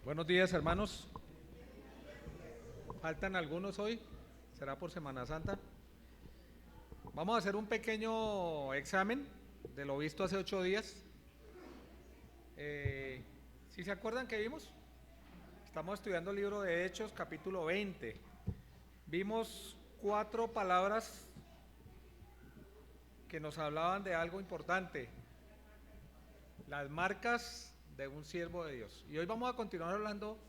Buenos días, hermanos. Faltan algunos hoy, será por Semana Santa. Vamos a hacer un pequeño examen de lo visto hace 8 días. ¿Sí se acuerdan que vimos? Estamos estudiando el libro de Hechos, capítulo 20. Vimos 4 palabras que nos hablaban de algo importante: las marcas de un siervo de Dios. Y hoy vamos a continuar hablando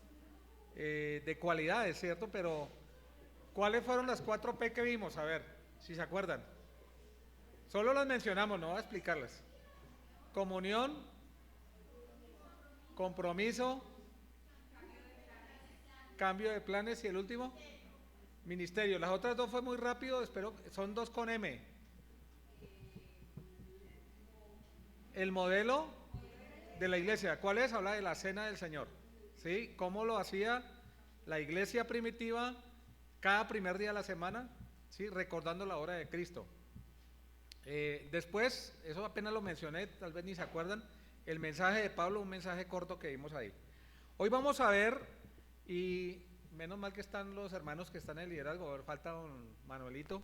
de cualidades, ¿cierto? Pero ¿cuáles fueron las 4 P que vimos? A ver, si se acuerdan. Solo las mencionamos, no voy a explicarlas. Comunión, compromiso, cambio de planes y el último, ministerio. Las otras 2 fue muy rápido, espero, son 2 con M. El modelo de la iglesia, ¿cuál es? Habla de la cena del Señor, ¿sí? ¿Cómo lo hacía la iglesia primitiva cada primer día de la semana? ¿Sí? Recordando la obra de Cristo. Después, eso apenas lo mencioné, tal vez ni se acuerdan, el mensaje de Pablo, un mensaje corto que vimos ahí. Hoy vamos a ver, y menos mal que están los hermanos que están en el liderazgo, falta don Manuelito,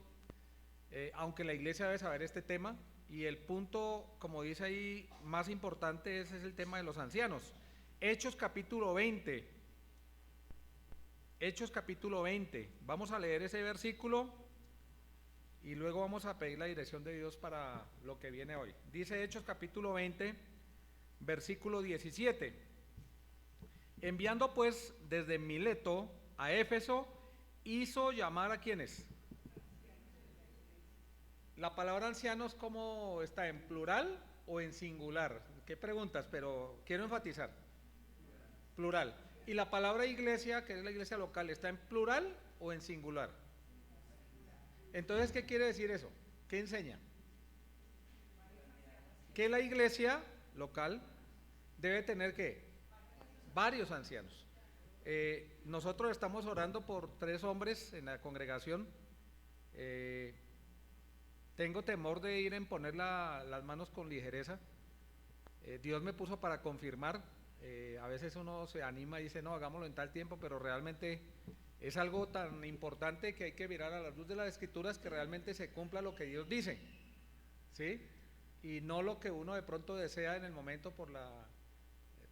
aunque la iglesia debe saber este tema, y el punto, como dice ahí, más importante es el tema de los ancianos. Hechos capítulo 20, Hechos capítulo 20, vamos a leer ese versículo y luego vamos a pedir la dirección de Dios para lo que viene hoy. Dice Hechos capítulo 20, versículo 17. Enviando pues desde Mileto a Éfeso, hizo llamar a ¿quiénes? La palabra ancianos, ¿cómo está? ¿En plural o en singular? ¿Qué preguntas? Pero quiero enfatizar. Plural. ¿Y la palabra iglesia, que es la iglesia local, está en plural o en singular? Entonces, ¿qué quiere decir eso? ¿Qué enseña? Que la iglesia local debe tener ¿qué? Varios ancianos. Nosotros estamos orando por 3 hombres en la congregación. Tengo temor de ir en poner las manos con ligereza. Dios me puso para confirmar. A veces uno se anima y dice, no, hagámoslo en tal tiempo, pero realmente es algo tan importante que hay que mirar a la luz de las Escrituras que realmente se cumpla lo que Dios dice, ¿sí? Y no lo que uno de pronto desea en el momento por la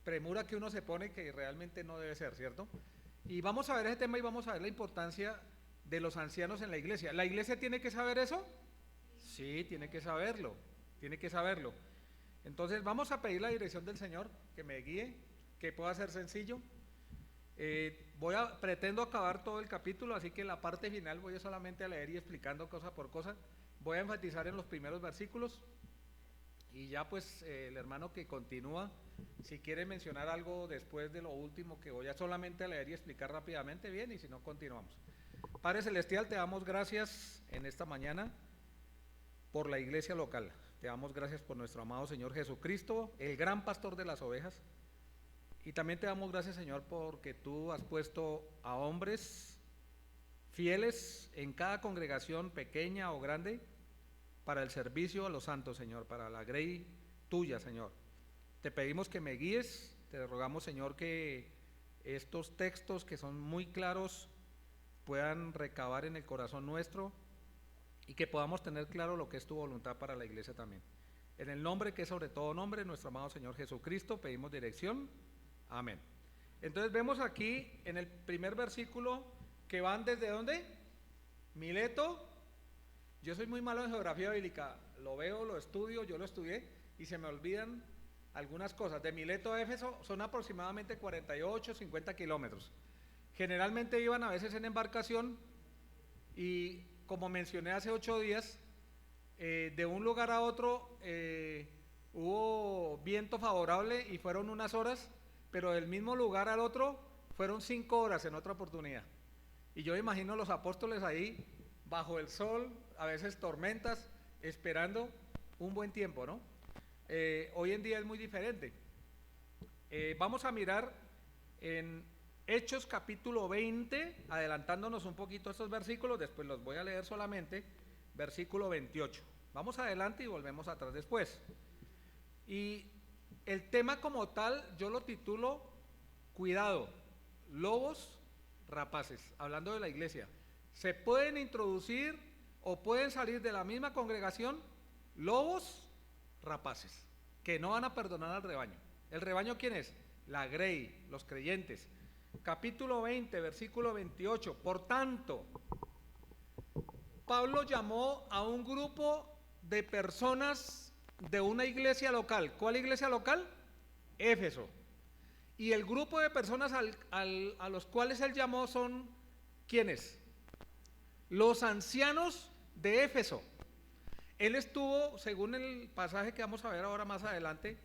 premura que uno se pone, que realmente no debe ser, ¿cierto? Y vamos a ver ese tema y vamos a ver la importancia de los ancianos en la iglesia. ¿La iglesia tiene que saber eso? Sí, tiene que saberlo, tiene que saberlo. Entonces vamos a pedir la dirección del Señor, que me guíe, que pueda ser sencillo. Pretendo acabar todo el capítulo, así que en la parte final voy solamente a leer y explicando cosa por cosa. Voy a enfatizar en los primeros versículos y ya pues el hermano que continúa, si quiere mencionar algo después de lo último que voy a solamente a leer y explicar rápidamente, bien, y si no, continuamos. Padre Celestial, te damos gracias en esta mañana por la iglesia local. Te damos gracias por nuestro amado Señor Jesucristo, el gran pastor de las ovejas. Y también te damos gracias, Señor, porque tú has puesto a hombres fieles en cada congregación, pequeña o grande, para el servicio a los santos, Señor, para la grey tuya, Señor. Te pedimos que me guíes, te rogamos, Señor, que estos textos que son muy claros puedan recabar en el corazón nuestro y que podamos tener claro lo que es tu voluntad para la iglesia también. En el nombre que es sobre todo nombre, nuestro amado Señor Jesucristo, pedimos dirección. Amén. Entonces vemos aquí en el primer versículo que van desde ¿dónde? Mileto. Yo soy muy malo en geografía bíblica, lo veo, lo estudio, yo lo estudié y se me olvidan algunas cosas. De Mileto a Éfeso son aproximadamente 48, 50 kilómetros. Generalmente iban a veces en embarcación y, como mencioné hace 8 días, de un lugar a otro hubo viento favorable y fueron unas horas, pero del mismo lugar al otro fueron 5 horas en otra oportunidad. Y yo imagino los apóstoles ahí bajo el sol, a veces tormentas, esperando un buen tiempo, ¿no? Hoy en día es muy diferente. Vamos a mirar en Hechos capítulo 20, adelantándonos un poquito estos versículos, después los voy a leer solamente, versículo 28. Vamos adelante y volvemos atrás después. Y el tema como tal, yo lo titulo cuidado, lobos rapaces, hablando de la iglesia. Se pueden introducir o pueden salir de la misma congregación lobos rapaces, que no van a perdonar al rebaño. ¿El rebaño quién es? La grey, los creyentes. Capítulo 20, versículo 28. Por tanto, Pablo llamó a un grupo de personas de una iglesia local. ¿Cuál iglesia local? Éfeso. Y el grupo de personas a los cuales él llamó son, ¿quiénes? Los ancianos de Éfeso. Él estuvo, según el pasaje que vamos a ver ahora más adelante,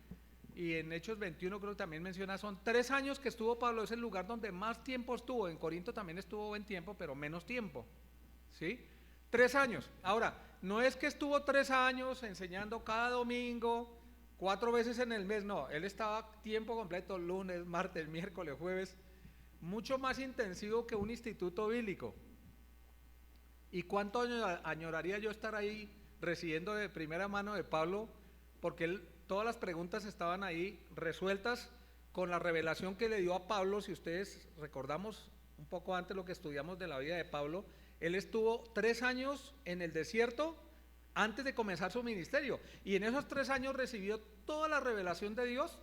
y en Hechos 21 creo que también menciona, son 3 años que estuvo Pablo, es el lugar donde más tiempo estuvo. En Corinto también estuvo buen tiempo, pero menos tiempo, ¿sí? 3 años. Ahora, no es que estuvo 3 años enseñando cada domingo, 4 veces en el mes, no, él estaba tiempo completo, lunes, martes, miércoles, jueves, mucho más intensivo que un instituto bíblico. ¿Y cuánto añoraría yo estar ahí recibiendo de primera mano de Pablo? Porque todas las preguntas estaban ahí resueltas con la revelación que le dio a Pablo. Si ustedes recordamos un poco antes lo que estudiamos de la vida de Pablo, él estuvo 3 años en el desierto antes de comenzar su ministerio, y en esos 3 años recibió toda la revelación de Dios,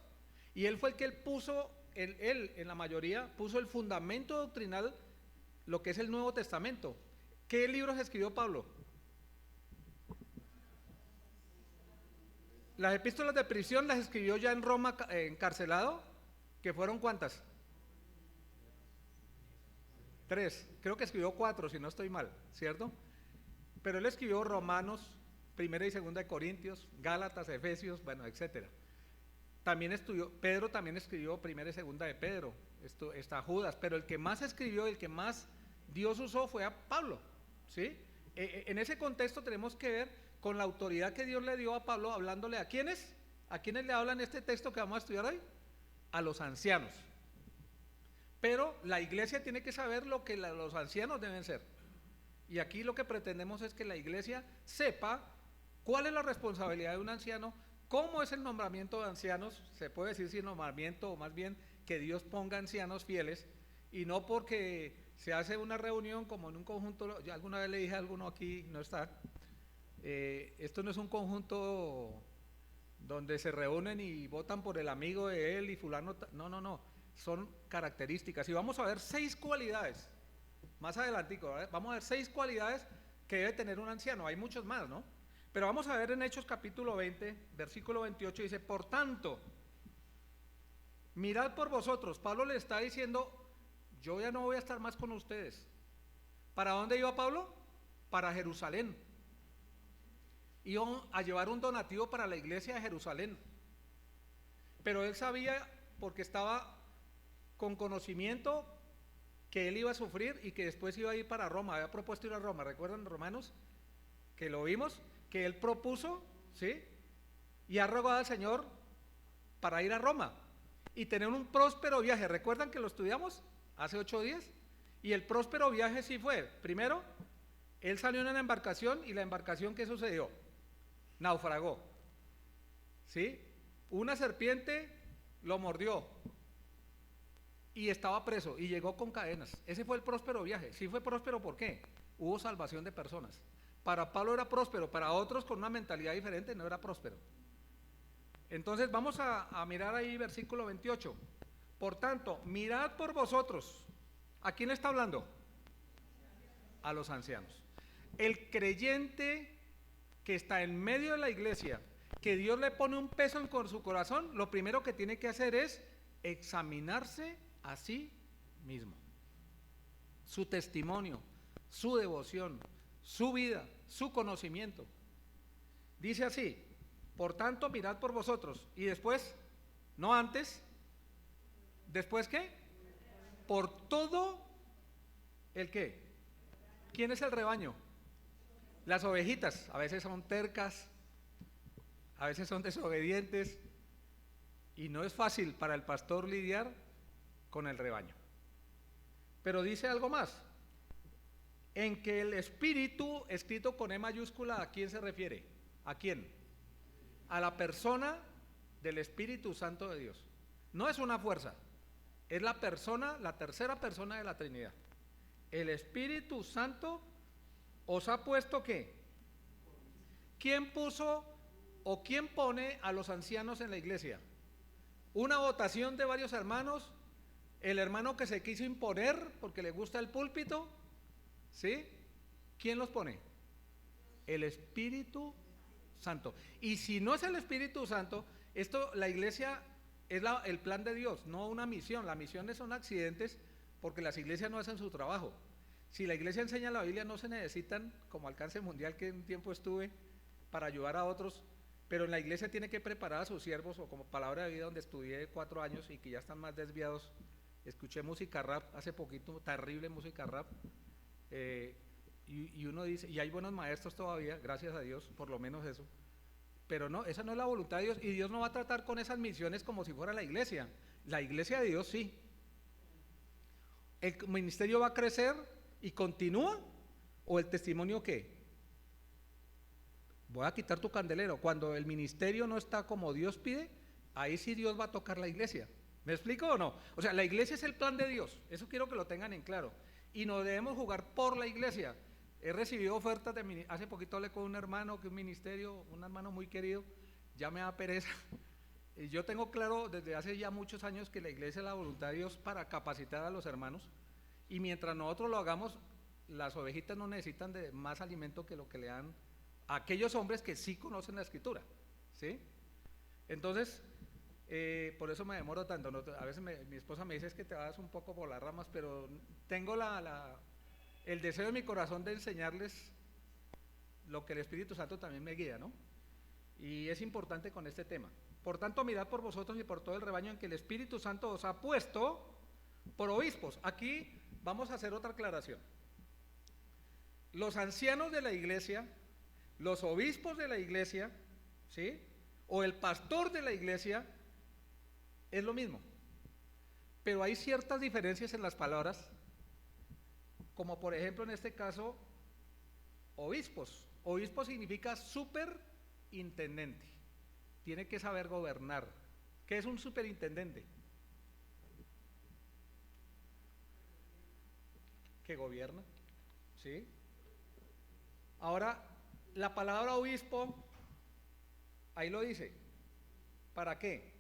y él fue el que él puso, él en la mayoría puso el fundamento doctrinal, lo que es el Nuevo Testamento. ¿Qué libros escribió Pablo? Las epístolas de prisión las escribió ya en Roma, encarcelado, que fueron ¿cuántas? 3, creo que escribió 4 si no estoy mal, ¿cierto? Pero él escribió Romanos, Primera y Segunda de Corintios, Gálatas, Efesios, bueno, etcétera. También estudió, Pedro también escribió Primera y Segunda de Pedro, está Judas, pero el que más escribió, el que más Dios usó fue a Pablo, ¿sí? En ese contexto tenemos que ver con la autoridad que Dios le dio a Pablo, hablándole a quiénes le hablan este texto que vamos a estudiar hoy, a los ancianos. Pero la iglesia tiene que saber lo que los ancianos deben ser. Y aquí lo que pretendemos es que la iglesia sepa cuál es la responsabilidad de un anciano, cómo es el nombramiento de ancianos, se puede decir sin nombramiento, o más bien que Dios ponga ancianos fieles, y no porque se hace una reunión como en un conjunto. Yo alguna vez le dije a alguno aquí, no está, esto no es un conjunto donde se reúnen y votan por el amigo de él y fulano, no, son características, y vamos a ver 6 cualidades, más adelantico, ¿verdad? Vamos a ver 6 cualidades que debe tener un anciano, hay muchos más, ¿no? Pero vamos a ver en Hechos capítulo 20, versículo 28, dice, por tanto, mirad por vosotros. Pablo le está diciendo, yo ya no voy a estar más con ustedes. ¿Para dónde iba Pablo? Para Jerusalén. Iba a llevar un donativo para la iglesia de Jerusalén. Pero él sabía, porque estaba con conocimiento, que él iba a sufrir y que después iba a ir para Roma. Había propuesto ir a Roma, ¿recuerdan, Romanos? Que lo vimos, que él propuso, ¿sí? Y ha rogado al Señor para ir a Roma y tener un próspero viaje. ¿Recuerdan que lo estudiamos hace 8 días? Y el próspero viaje sí fue, primero, él salió en una embarcación, y la embarcación, ¿qué sucedió? Naufragó, ¿sí? Una serpiente lo mordió y estaba preso y llegó con cadenas. Ese fue el próspero viaje. Sí fue próspero, ¿por qué? Hubo salvación de personas. Para Pablo era próspero, para otros con una mentalidad diferente no era próspero. Entonces vamos a mirar ahí versículo 28. Por tanto, mirad por vosotros. ¿A quién está hablando? A los ancianos. El creyente que está en medio de la iglesia, que Dios le pone un peso en su corazón, lo primero que tiene que hacer es examinarse a sí mismo, su testimonio, su devoción, su vida, su conocimiento. Dice así, por tanto mirad por vosotros, y después, no antes, ¿después qué? Por todo el qué. ¿Quién es el rebaño? Las ovejitas, a veces son tercas, a veces son desobedientes, y no es fácil para el pastor lidiar con el rebaño. Pero dice algo más, en que el Espíritu, escrito con E mayúscula, ¿a quién se refiere? ¿A quién? A la persona del Espíritu Santo de Dios. No es una fuerza, Es la persona, la tercera persona de la Trinidad. El Espíritu Santo os ha puesto ¿qué? ¿Quién puso o quién pone a los ancianos en la iglesia? Una votación de varios hermanos, el hermano que se quiso imponer porque le gusta el púlpito, ¿sí? ¿Quién los pone? El Espíritu Santo. Y si no es el Espíritu Santo, la iglesia es el plan de Dios, no una misión. Las misiones son accidentes porque las iglesias no hacen su trabajo. Si la iglesia enseña la Biblia, no se necesitan, como Alcance Mundial que un tiempo estuve, para ayudar a otros, pero en la iglesia tiene que preparar a sus siervos, o como Palabra de Vida, donde estudié 4 años y que ya están más desviados. Escuché música rap hace poquito, terrible música rap, y uno dice, y hay buenos maestros todavía, gracias a Dios, por lo menos eso, pero no, esa no es la voluntad de Dios, y Dios no va a tratar con esas misiones como si fuera la iglesia de Dios sí. ¿El ministerio va a crecer y continúa? ¿O el testimonio qué? Voy a quitar tu candelero. Cuando el ministerio no está como Dios pide, ahí sí Dios va a tocar la iglesia. ¿Me explico o no? O sea, la iglesia es el plan de Dios, eso quiero que lo tengan en claro. Y no debemos jugar por la iglesia. He recibido ofertas hace poquito hablé con un hermano que un ministerio, un hermano muy querido, ya me da pereza. Y yo tengo claro desde hace ya muchos años que la iglesia es la voluntad de Dios para capacitar a los hermanos. Y mientras nosotros lo hagamos, las ovejitas no necesitan de más alimento que lo que le dan a aquellos hombres que sí conocen la escritura, ¿sí? Entonces, por eso me demoro tanto, ¿no? A veces mi esposa me dice es que te vas un poco por las ramas, pero tengo el deseo de mi corazón de enseñarles lo que el Espíritu Santo también me guía, ¿no? Y es importante con este tema. Por tanto, mirad por vosotros y por todo el rebaño en que el Espíritu Santo os ha puesto por obispos. Aquí vamos a hacer otra aclaración. Los ancianos de la iglesia, los obispos de la iglesia, ¿sí? O el pastor de la iglesia, es lo mismo. Pero hay ciertas diferencias en las palabras, como por ejemplo en este caso, obispos. Obispo significa superintendente. Tiene que saber gobernar. ¿Qué es un superintendente? Que gobierna, ¿sí? Ahora, la palabra obispo, ahí lo dice, ¿para qué?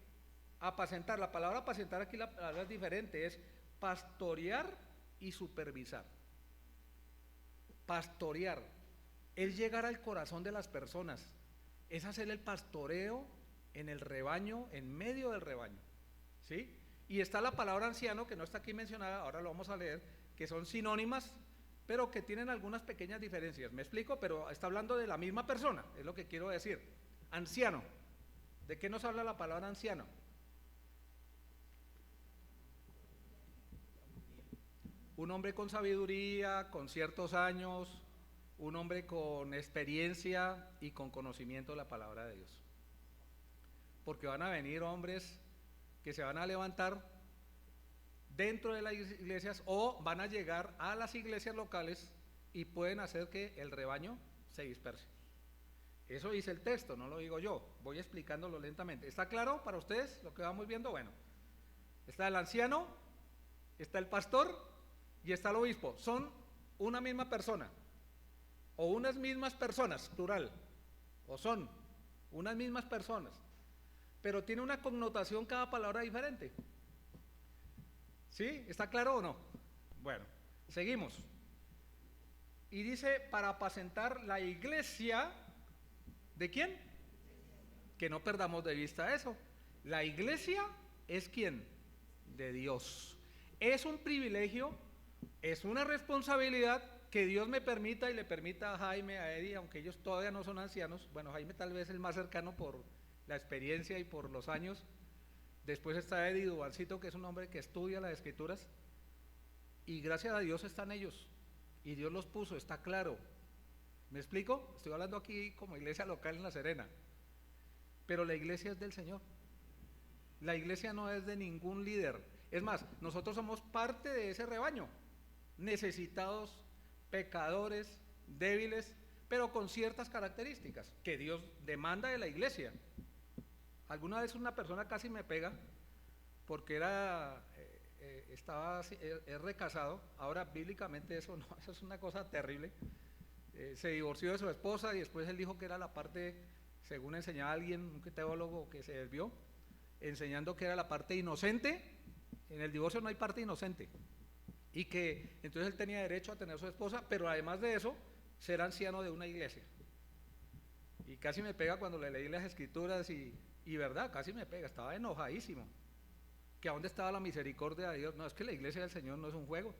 Apacentar. La palabra apacentar aquí la palabra es diferente, es pastorear y supervisar. Pastorear es llegar al corazón de las personas, es hacer el pastoreo en el rebaño, en medio del rebaño, ¿sí? Y está la palabra anciano, que no está aquí mencionada, ahora lo vamos a leer, que son sinónimas, pero que tienen algunas pequeñas diferencias. ¿Me explico? Pero está hablando de la misma persona, es lo que quiero decir. Anciano. ¿De qué nos habla la palabra anciano? Un hombre con sabiduría, con ciertos años, un hombre con experiencia y con conocimiento de la palabra de Dios. Porque van a venir hombres que se van a levantar dentro de las iglesias o van a llegar a las iglesias locales y pueden hacer que el rebaño se disperse. Eso dice el texto, no lo digo yo, voy explicándolo lentamente. ¿Está claro para ustedes lo que vamos viendo? Bueno, está el anciano, está el pastor y está el obispo. Son una misma persona o unas mismas personas, plural, o son unas mismas personas, pero tiene una connotación cada palabra diferente. ¿Sí? ¿Está claro o no? Bueno, seguimos. Y dice, para apacentar la iglesia, ¿de quién? Que no perdamos de vista eso. La iglesia es ¿quién? De Dios. Es un privilegio, es una responsabilidad que Dios me permita y le permita a Jaime, a Eddie, aunque ellos todavía no son ancianos. Bueno, Jaime tal vez es el más cercano por la experiencia y por los años. Después está Eddie Dubancito, que es un hombre que estudia las escrituras, y gracias a Dios están ellos, y Dios los puso, está claro. ¿Me explico? Estoy hablando aquí como iglesia local en La Serena, pero la iglesia es del Señor. La iglesia no es de ningún líder. Es más, nosotros somos parte de ese rebaño, necesitados, pecadores, débiles, pero con ciertas características que Dios demanda de la iglesia. Alguna vez una persona casi me pega porque es recasado. Ahora bíblicamente eso no, eso es una cosa terrible. Se divorció de su esposa y después él dijo que era la parte, según enseñaba alguien, un teólogo que se desvió, enseñando que era la parte inocente. En el divorcio no hay parte inocente, y que entonces él tenía derecho a tener su esposa, pero además de eso, ser anciano de una iglesia. Y casi me pega cuando le leí las escrituras y verdad, casi me pega, estaba enojadísimo. Que a dónde estaba la misericordia de Dios. No, es que la iglesia del Señor no es un juego.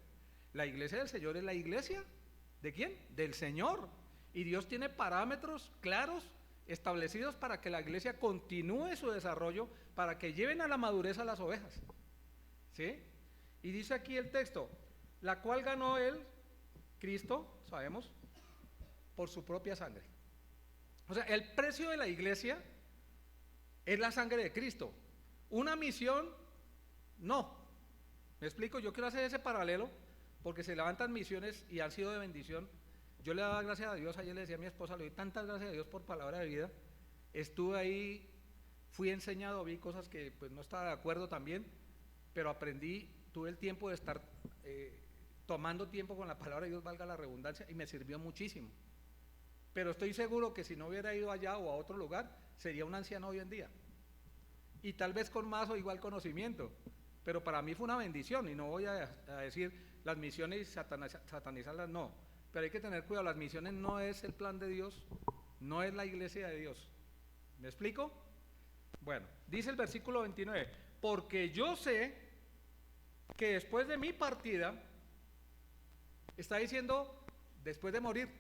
La iglesia del Señor es la iglesia ¿de quién? Del Señor. Y Dios tiene parámetros claros establecidos para que la iglesia continúe su desarrollo, para que lleven a la madurez a las ovejas. ¿Sí? Y dice aquí el texto, la cual ganó él, Cristo, sabemos, por su propia sangre. O sea, el precio de la iglesia es la sangre de Cristo. Una misión, no. ¿Me explico? Yo quiero hacer ese paralelo porque se levantan misiones y han sido de bendición. Yo le daba gracias a Dios, ayer le decía a mi esposa, le doy tantas gracias a Dios por palabra de vida. Estuve ahí, fui enseñado, vi cosas que pues no estaba de acuerdo también, pero aprendí, tuve el tiempo de estar tomando tiempo con la palabra de Dios, valga la redundancia, y me sirvió muchísimo. Pero estoy seguro que si no hubiera ido allá o a otro lugar, sería un anciano hoy en día. Y tal vez con más o igual conocimiento. Pero para mí fue una bendición, y no voy a decir las misiones y satanizarlas, no. Pero hay que tener cuidado, las misiones no es el plan de Dios, no es la iglesia de Dios. ¿Me explico? Bueno, dice el versículo 29, porque yo sé que después de mi partida, está diciendo después de morir,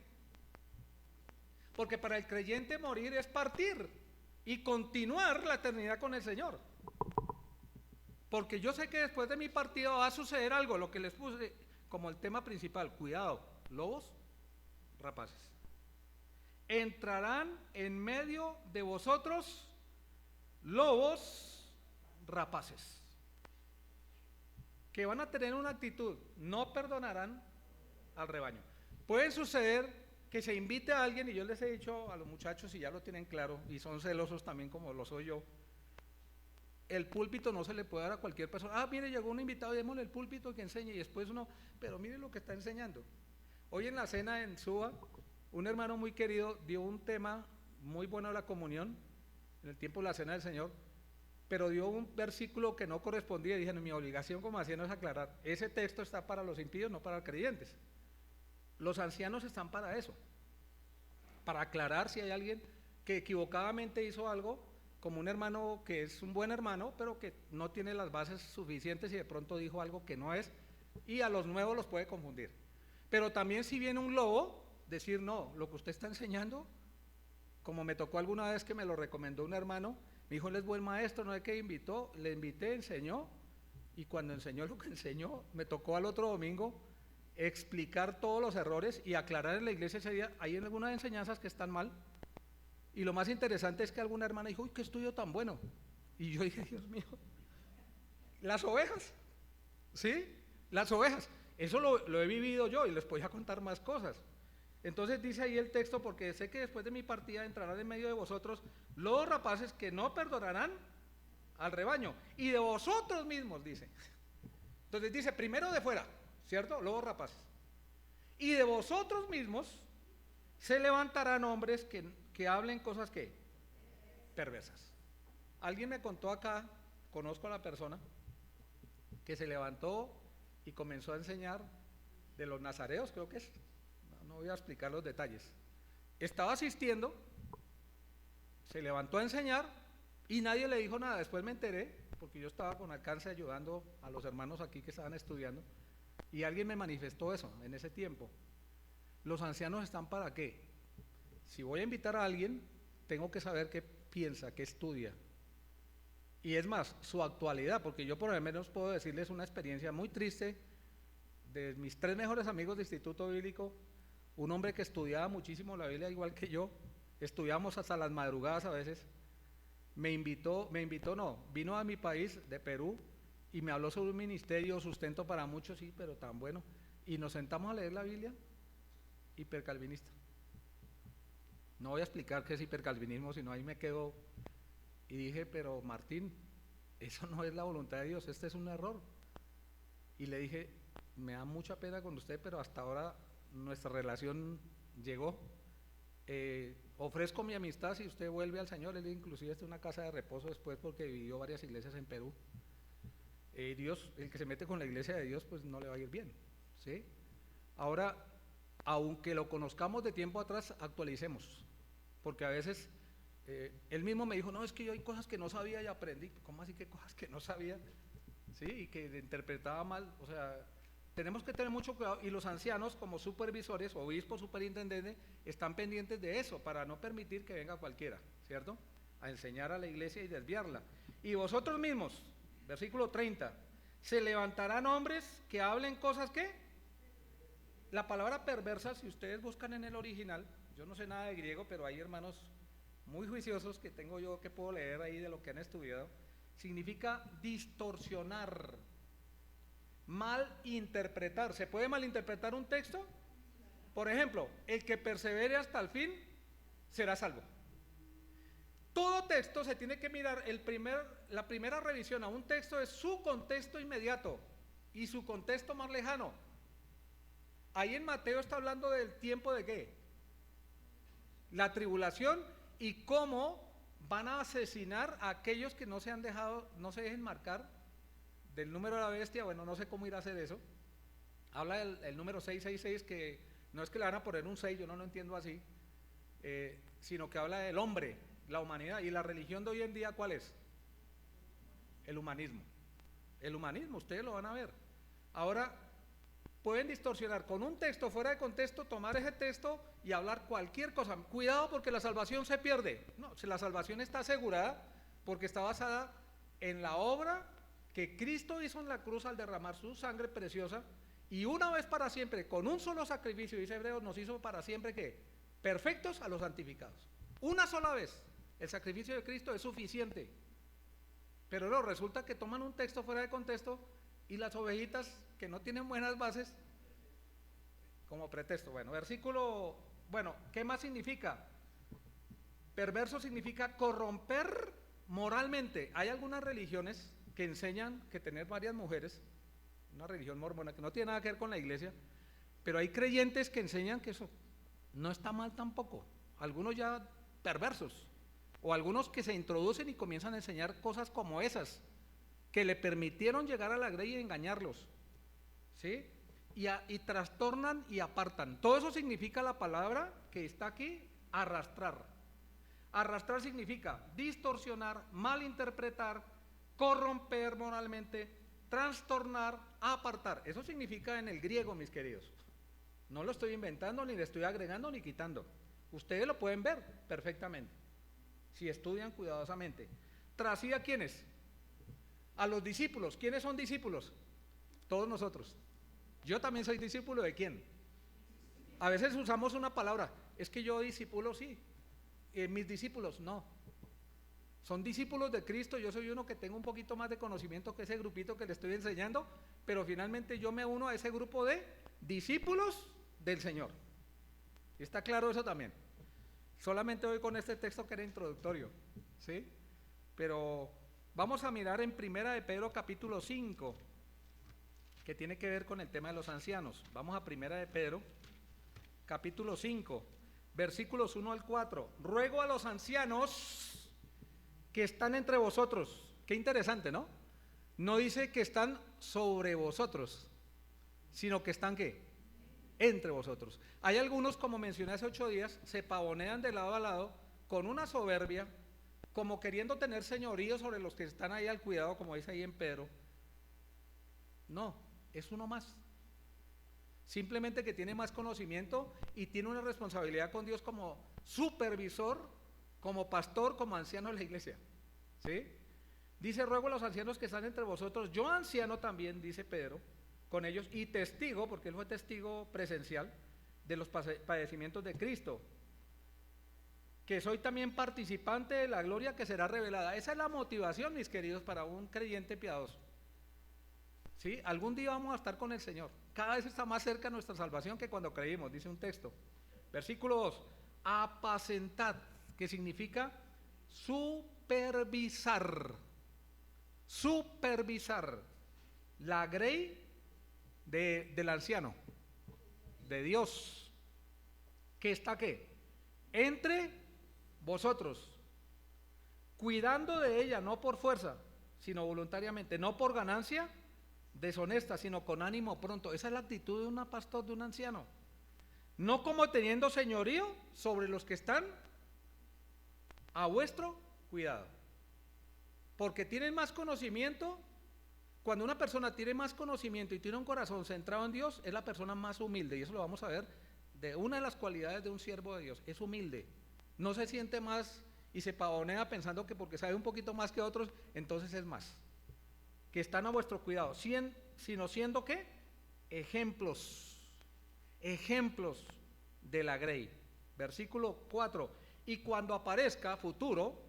porque para el creyente morir es partir y continuar la eternidad con el Señor. Porque yo sé que después de mi partida va a suceder algo, lo que les puse como el tema principal, cuidado, lobos rapaces. Entrarán en medio de vosotros lobos rapaces, que van a tener una actitud, no perdonarán al rebaño. Puede suceder que se invite a alguien, y yo les he dicho a los muchachos, y ya lo tienen claro, y son celosos también como lo soy yo, el púlpito no se le puede dar a cualquier persona. Ah, mire, llegó un invitado, démosle el púlpito que enseñe, y después uno, pero mire lo que está enseñando. Hoy en la cena en Suba, un hermano muy querido dio un tema muy bueno de la comunión, en el tiempo de la cena del Señor, pero dio un versículo que no correspondía, y dije, no, mi obligación como anciano es aclarar, ese texto está para los impíos, no para los creyentes. Los ancianos están para eso, para aclarar si hay alguien que equivocadamente hizo algo, como un hermano que es un buen hermano, pero que no tiene las bases suficientes y de pronto dijo algo que no es, y a los nuevos los puede confundir. Pero también si viene un lobo, decir no, lo que usted está enseñando, como me tocó alguna vez que me lo recomendó un hermano, mi hijo él es buen maestro, no es que invitó, le invité, enseñó, y cuando enseñó lo que enseñó, me tocó al otro domingo explicar todos los errores y aclarar en la iglesia ese día, hay algunas enseñanzas que están mal. Y lo más interesante es que alguna hermana dijo, uy, qué estudio tan bueno. Y yo dije, Dios mío, las ovejas, ¿sí? Las ovejas, eso lo he vivido yo y les podía contar más cosas. Entonces dice ahí el texto, porque sé que después de mi partida entrarán en medio de vosotros los rapaces que no perdonarán al rebaño. Y de vosotros mismos, dice. Entonces dice, primero de fuera, ¿cierto? Lobos rapaces. Y de vosotros mismos se levantarán hombres que hablen cosas que perversas. Alguien me contó acá, conozco a la persona, que se levantó y comenzó a enseñar de los nazareos, creo que es, no voy a explicar los detalles. Estaba asistiendo, se levantó a enseñar y nadie le dijo nada. Después me enteré, porque yo estaba con alcance ayudando a los hermanos aquí que estaban estudiando, y alguien me manifestó eso en ese tiempo. ¿Los ancianos están para qué? Si voy a invitar a alguien, tengo que saber qué piensa, qué estudia. Y es más, su actualidad, porque yo por lo menos puedo decirles una experiencia muy triste de mis 3 mejores amigos de Instituto Bíblico, un hombre que estudiaba muchísimo la Biblia igual que yo, estudiamos hasta las madrugadas a veces, vino a mi país, de Perú, y me habló sobre un ministerio, sustento para muchos, sí, pero tan bueno, y nos sentamos a leer la Biblia, hipercalvinista. No voy a explicar qué es hipercalvinismo, sino ahí me quedo y dije, pero Martín, eso no es la voluntad de Dios, este es un error. y le dije, me da mucha pena con usted, pero hasta ahora nuestra relación llegó. Ofrezco mi amistad si usted vuelve al Señor. Él inclusive está en una casa de reposo después porque vivió varias iglesias en Perú. Dios, el que se mete con la iglesia de Dios, pues no le va a ir bien, ¿sí? Ahora, aunque lo conozcamos de tiempo atrás, actualicemos, porque a veces él mismo me dijo, no, es que yo hay cosas que no sabía y aprendí. ¿Cómo así que cosas que no sabía? ¿Sí? Y que interpretaba mal. O sea, tenemos que tener mucho cuidado, y los ancianos como supervisores, obispos, superintendentes, están pendientes de eso para no permitir que venga cualquiera, ¿cierto?, a enseñar a la iglesia y desviarla. Y vosotros mismos, versículo 30, se levantarán hombres que hablen cosas que, la palabra perversa, si ustedes buscan en el original, yo no sé nada de griego, pero hay hermanos muy juiciosos que tengo yo que puedo leer ahí de lo que han estudiado, significa distorsionar, malinterpretar. ¿Se puede malinterpretar un texto? Por ejemplo, el que persevere hasta el fin será salvo. Todo texto se tiene que mirar, la primera revisión a un texto es su contexto inmediato y su contexto más lejano. Ahí en Mateo está hablando del tiempo de ¿qué? La tribulación, y cómo van a asesinar a aquellos que no se dejen marcar del número de la bestia. Bueno, no sé cómo ir a hacer eso. Habla del número 666, que no es que le van a poner un 6, yo no lo entiendo así, sino que habla del hombre, la humanidad. Y la religión de hoy en día, ¿cuál es? El humanismo. El humanismo, ustedes lo van a ver. Ahora, pueden distorsionar con un texto fuera de contexto, tomar ese texto y hablar cualquier cosa. Cuidado, porque la salvación se pierde. No, si la salvación está asegurada porque está basada en la obra que Cristo hizo en la cruz al derramar su sangre preciosa, y una vez para siempre, con un solo sacrificio, dice Hebreos, nos hizo para siempre ¿qué? Perfectos a los santificados. Una sola vez, el sacrificio de Cristo es suficiente. Pero no, resulta que toman un texto fuera de contexto y las ovejitas que no tienen buenas bases como pretexto. Bueno, ¿qué más significa? Perverso significa corromper moralmente. Hay algunas religiones que enseñan que tener varias mujeres, una religión mormona que no tiene nada que ver con la iglesia, pero hay creyentes que enseñan que eso no está mal tampoco. Algunos ya perversos, o algunos que se introducen y comienzan a enseñar cosas como esas, que le permitieron llegar a la grey y engañarlos, ¿sí? Y trastornan y apartan. Todo eso significa la palabra que está aquí, arrastrar. Arrastrar significa distorsionar, malinterpretar, corromper moralmente, trastornar, apartar. Eso significa en el griego, mis queridos. No lo estoy inventando, ni le estoy agregando ni quitando. Ustedes lo pueden ver perfectamente si estudian cuidadosamente. ¿Trasí a quiénes? A los discípulos. ¿Quiénes son discípulos? Todos nosotros. Yo también soy discípulo de ¿quién? A veces usamos una palabra, es que yo discípulo, sí, mis discípulos, no. Son discípulos de Cristo. Yo soy uno que tengo un poquito más de conocimiento que ese grupito que le estoy enseñando, pero finalmente yo me uno a ese grupo de discípulos del Señor. ¿Y está claro eso también? Solamente voy con este texto que era introductorio, ¿sí? Pero vamos a mirar en Primera de Pedro capítulo 5, que tiene que ver con el tema de los ancianos. Vamos a Primera de Pedro capítulo 5, versículos 1 al 4. Ruego a los ancianos que están entre vosotros. Qué interesante, ¿no? No dice que están sobre vosotros, sino que están ¿qué? Entre vosotros. Hay algunos, como mencioné hace 8 días, se pavonean de lado a lado con una soberbia, como queriendo tener señorío sobre los que están ahí al cuidado, como dice ahí en Pedro. No, es uno más. Simplemente que tiene más conocimiento y tiene una responsabilidad con Dios como supervisor, como pastor, como anciano de la iglesia, ¿sí? Dice, ruego a los ancianos que están entre vosotros, yo anciano también, dice Pedro, con ellos, y testigo, porque él fue testigo presencial de los padecimientos de Cristo, que soy también participante de la gloria que será revelada. Esa es la motivación, mis queridos, para un creyente piadoso, ¿sí? Algún día vamos a estar con el Señor. Cada vez está más cerca nuestra salvación que cuando creímos, dice un texto. Versículo 2, apacentad, que significa supervisar. Supervisar la grey del anciano, de Dios, que está ¿qué? Entre vosotros, cuidando de ella, no por fuerza, sino voluntariamente, no por ganancia deshonesta, sino con ánimo pronto. Esa es la actitud de un pastor, de un anciano. No como teniendo señorío sobre los que están a vuestro cuidado, porque tienen más conocimiento. Cuando una persona tiene más conocimiento y tiene un corazón centrado en Dios, es la persona más humilde, y eso lo vamos a ver de una de las cualidades de un siervo de Dios, es humilde, no se siente más y se pavonea pensando que porque sabe un poquito más que otros, entonces es más, que están a vuestro cuidado, sino siendo ¿qué? Ejemplos de la grey. Versículo 4, y cuando aparezca futuro,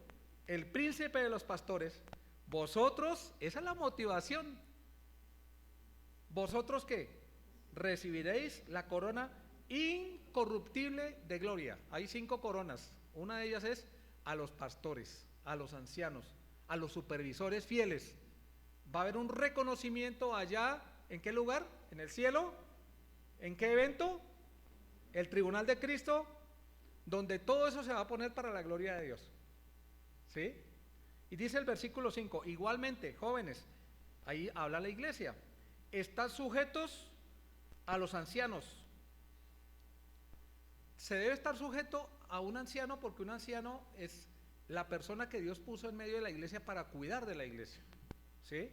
el príncipe de los pastores, vosotros, esa es la motivación, vosotros ¿qué? Recibiréis la corona incorruptible de gloria. Hay 5 coronas, una de ellas es a los pastores, a los ancianos, a los supervisores fieles. Va a haber un reconocimiento allá, ¿en qué lugar? En el cielo. ¿En qué evento? El tribunal de Cristo, donde todo eso se va a poner para la gloria de Dios. ¿Sí? Y dice el versículo 5, igualmente, jóvenes, ahí habla la iglesia, están sujetos a los ancianos. Se debe estar sujeto a un anciano porque un anciano es la persona que Dios puso en medio de la iglesia para cuidar de la iglesia. ¿Sí?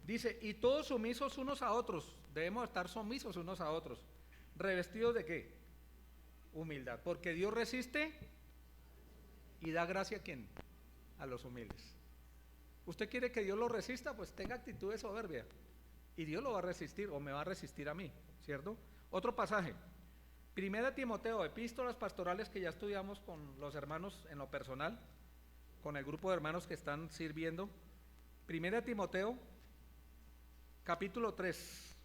Dice, y todos sumisos unos a otros, debemos estar sumisos unos a otros, revestidos de ¿qué? Humildad, porque Dios resiste y da gracia a ¿quién? A los humildes. ¿Usted quiere que Dios lo resista? Pues tenga actitud de soberbia y Dios lo va a resistir o me va a resistir a mí, ¿cierto? Otro pasaje, 1 Timoteo, epístolas pastorales que ya estudiamos con los hermanos en lo personal, con el grupo de hermanos que están sirviendo. 1 Timoteo, capítulo 3,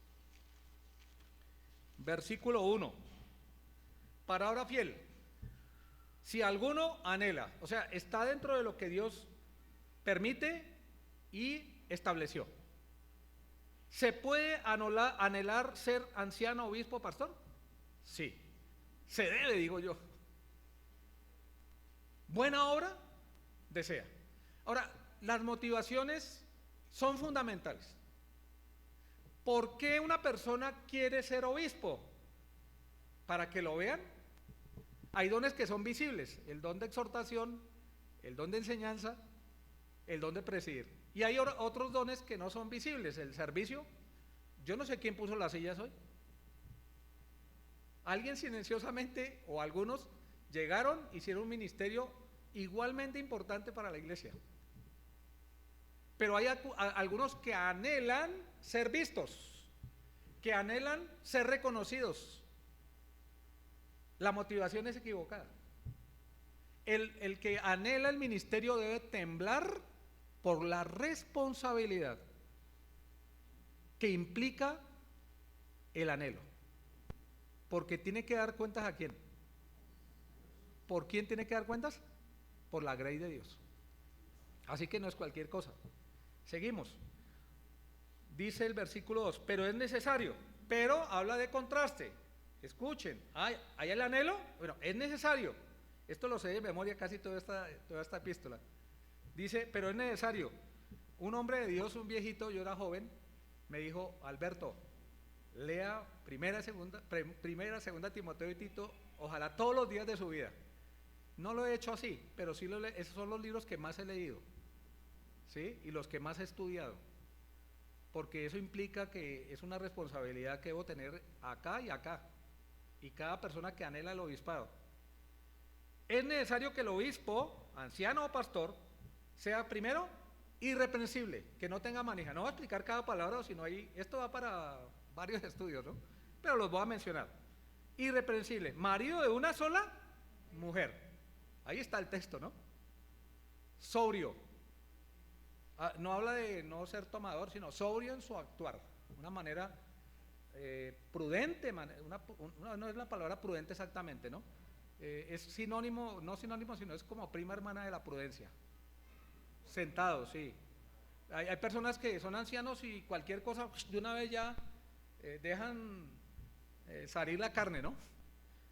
versículo 1, palabra fiel. Si alguno anhela, o sea, está dentro de lo que Dios permite y estableció. ¿Se puede anhelar ser anciano, obispo, pastor? Sí, se debe, digo yo. Buena obra, desea. Ahora, las motivaciones son fundamentales. ¿Por qué una persona quiere ser obispo? ¿Para que lo vean? Hay dones que son visibles, el don de exhortación, el don de enseñanza, el don de presidir. Y hay otros dones que no son visibles, el servicio. Yo no sé quién puso las sillas hoy. Alguien silenciosamente, o algunos, llegaron, hicieron un ministerio igualmente importante para la iglesia. Pero hay algunos que anhelan ser vistos, que anhelan ser reconocidos. La motivación es equivocada. El que anhela el ministerio debe temblar por la responsabilidad que implica el anhelo. Porque tiene que dar cuentas ¿a quién? ¿Por quién tiene que dar cuentas? Por la grey de Dios. Así que no es cualquier cosa. Seguimos. Dice el versículo 2, pero es necesario, pero habla de contraste. Escuchen, ¿hay el anhelo? Bueno, es necesario. Esto lo sé de memoria casi toda esta epístola. Dice, pero es necesario. Un hombre de Dios, un viejito, yo era joven, me dijo, Alberto, lea primera, segunda Timoteo y Tito, ojalá todos los días de su vida. No lo he hecho así, pero sí esos son los libros que más he leído, ¿sí? Y los que más he estudiado, porque eso implica que es una responsabilidad que debo tener acá y acá, y cada persona que anhela el obispado. Es necesario que el obispo, anciano o pastor, sea primero irreprensible, que no tenga manija. No voy a explicar cada palabra, sino ahí, esto va para varios estudios, ¿no? Pero los voy a mencionar. Irreprensible, marido de una sola mujer. Ahí está el texto, ¿no? Sobrio. No habla de no ser tomador, sino sobrio en su actuar. Una manera prudente, no es la palabra prudente exactamente, ¿no? Es sinónimo, no sinónimo, sino es como prima hermana de la prudencia. Sentado, sí. Hay personas que son ancianos y cualquier cosa de una vez ya dejan salir la carne, ¿no?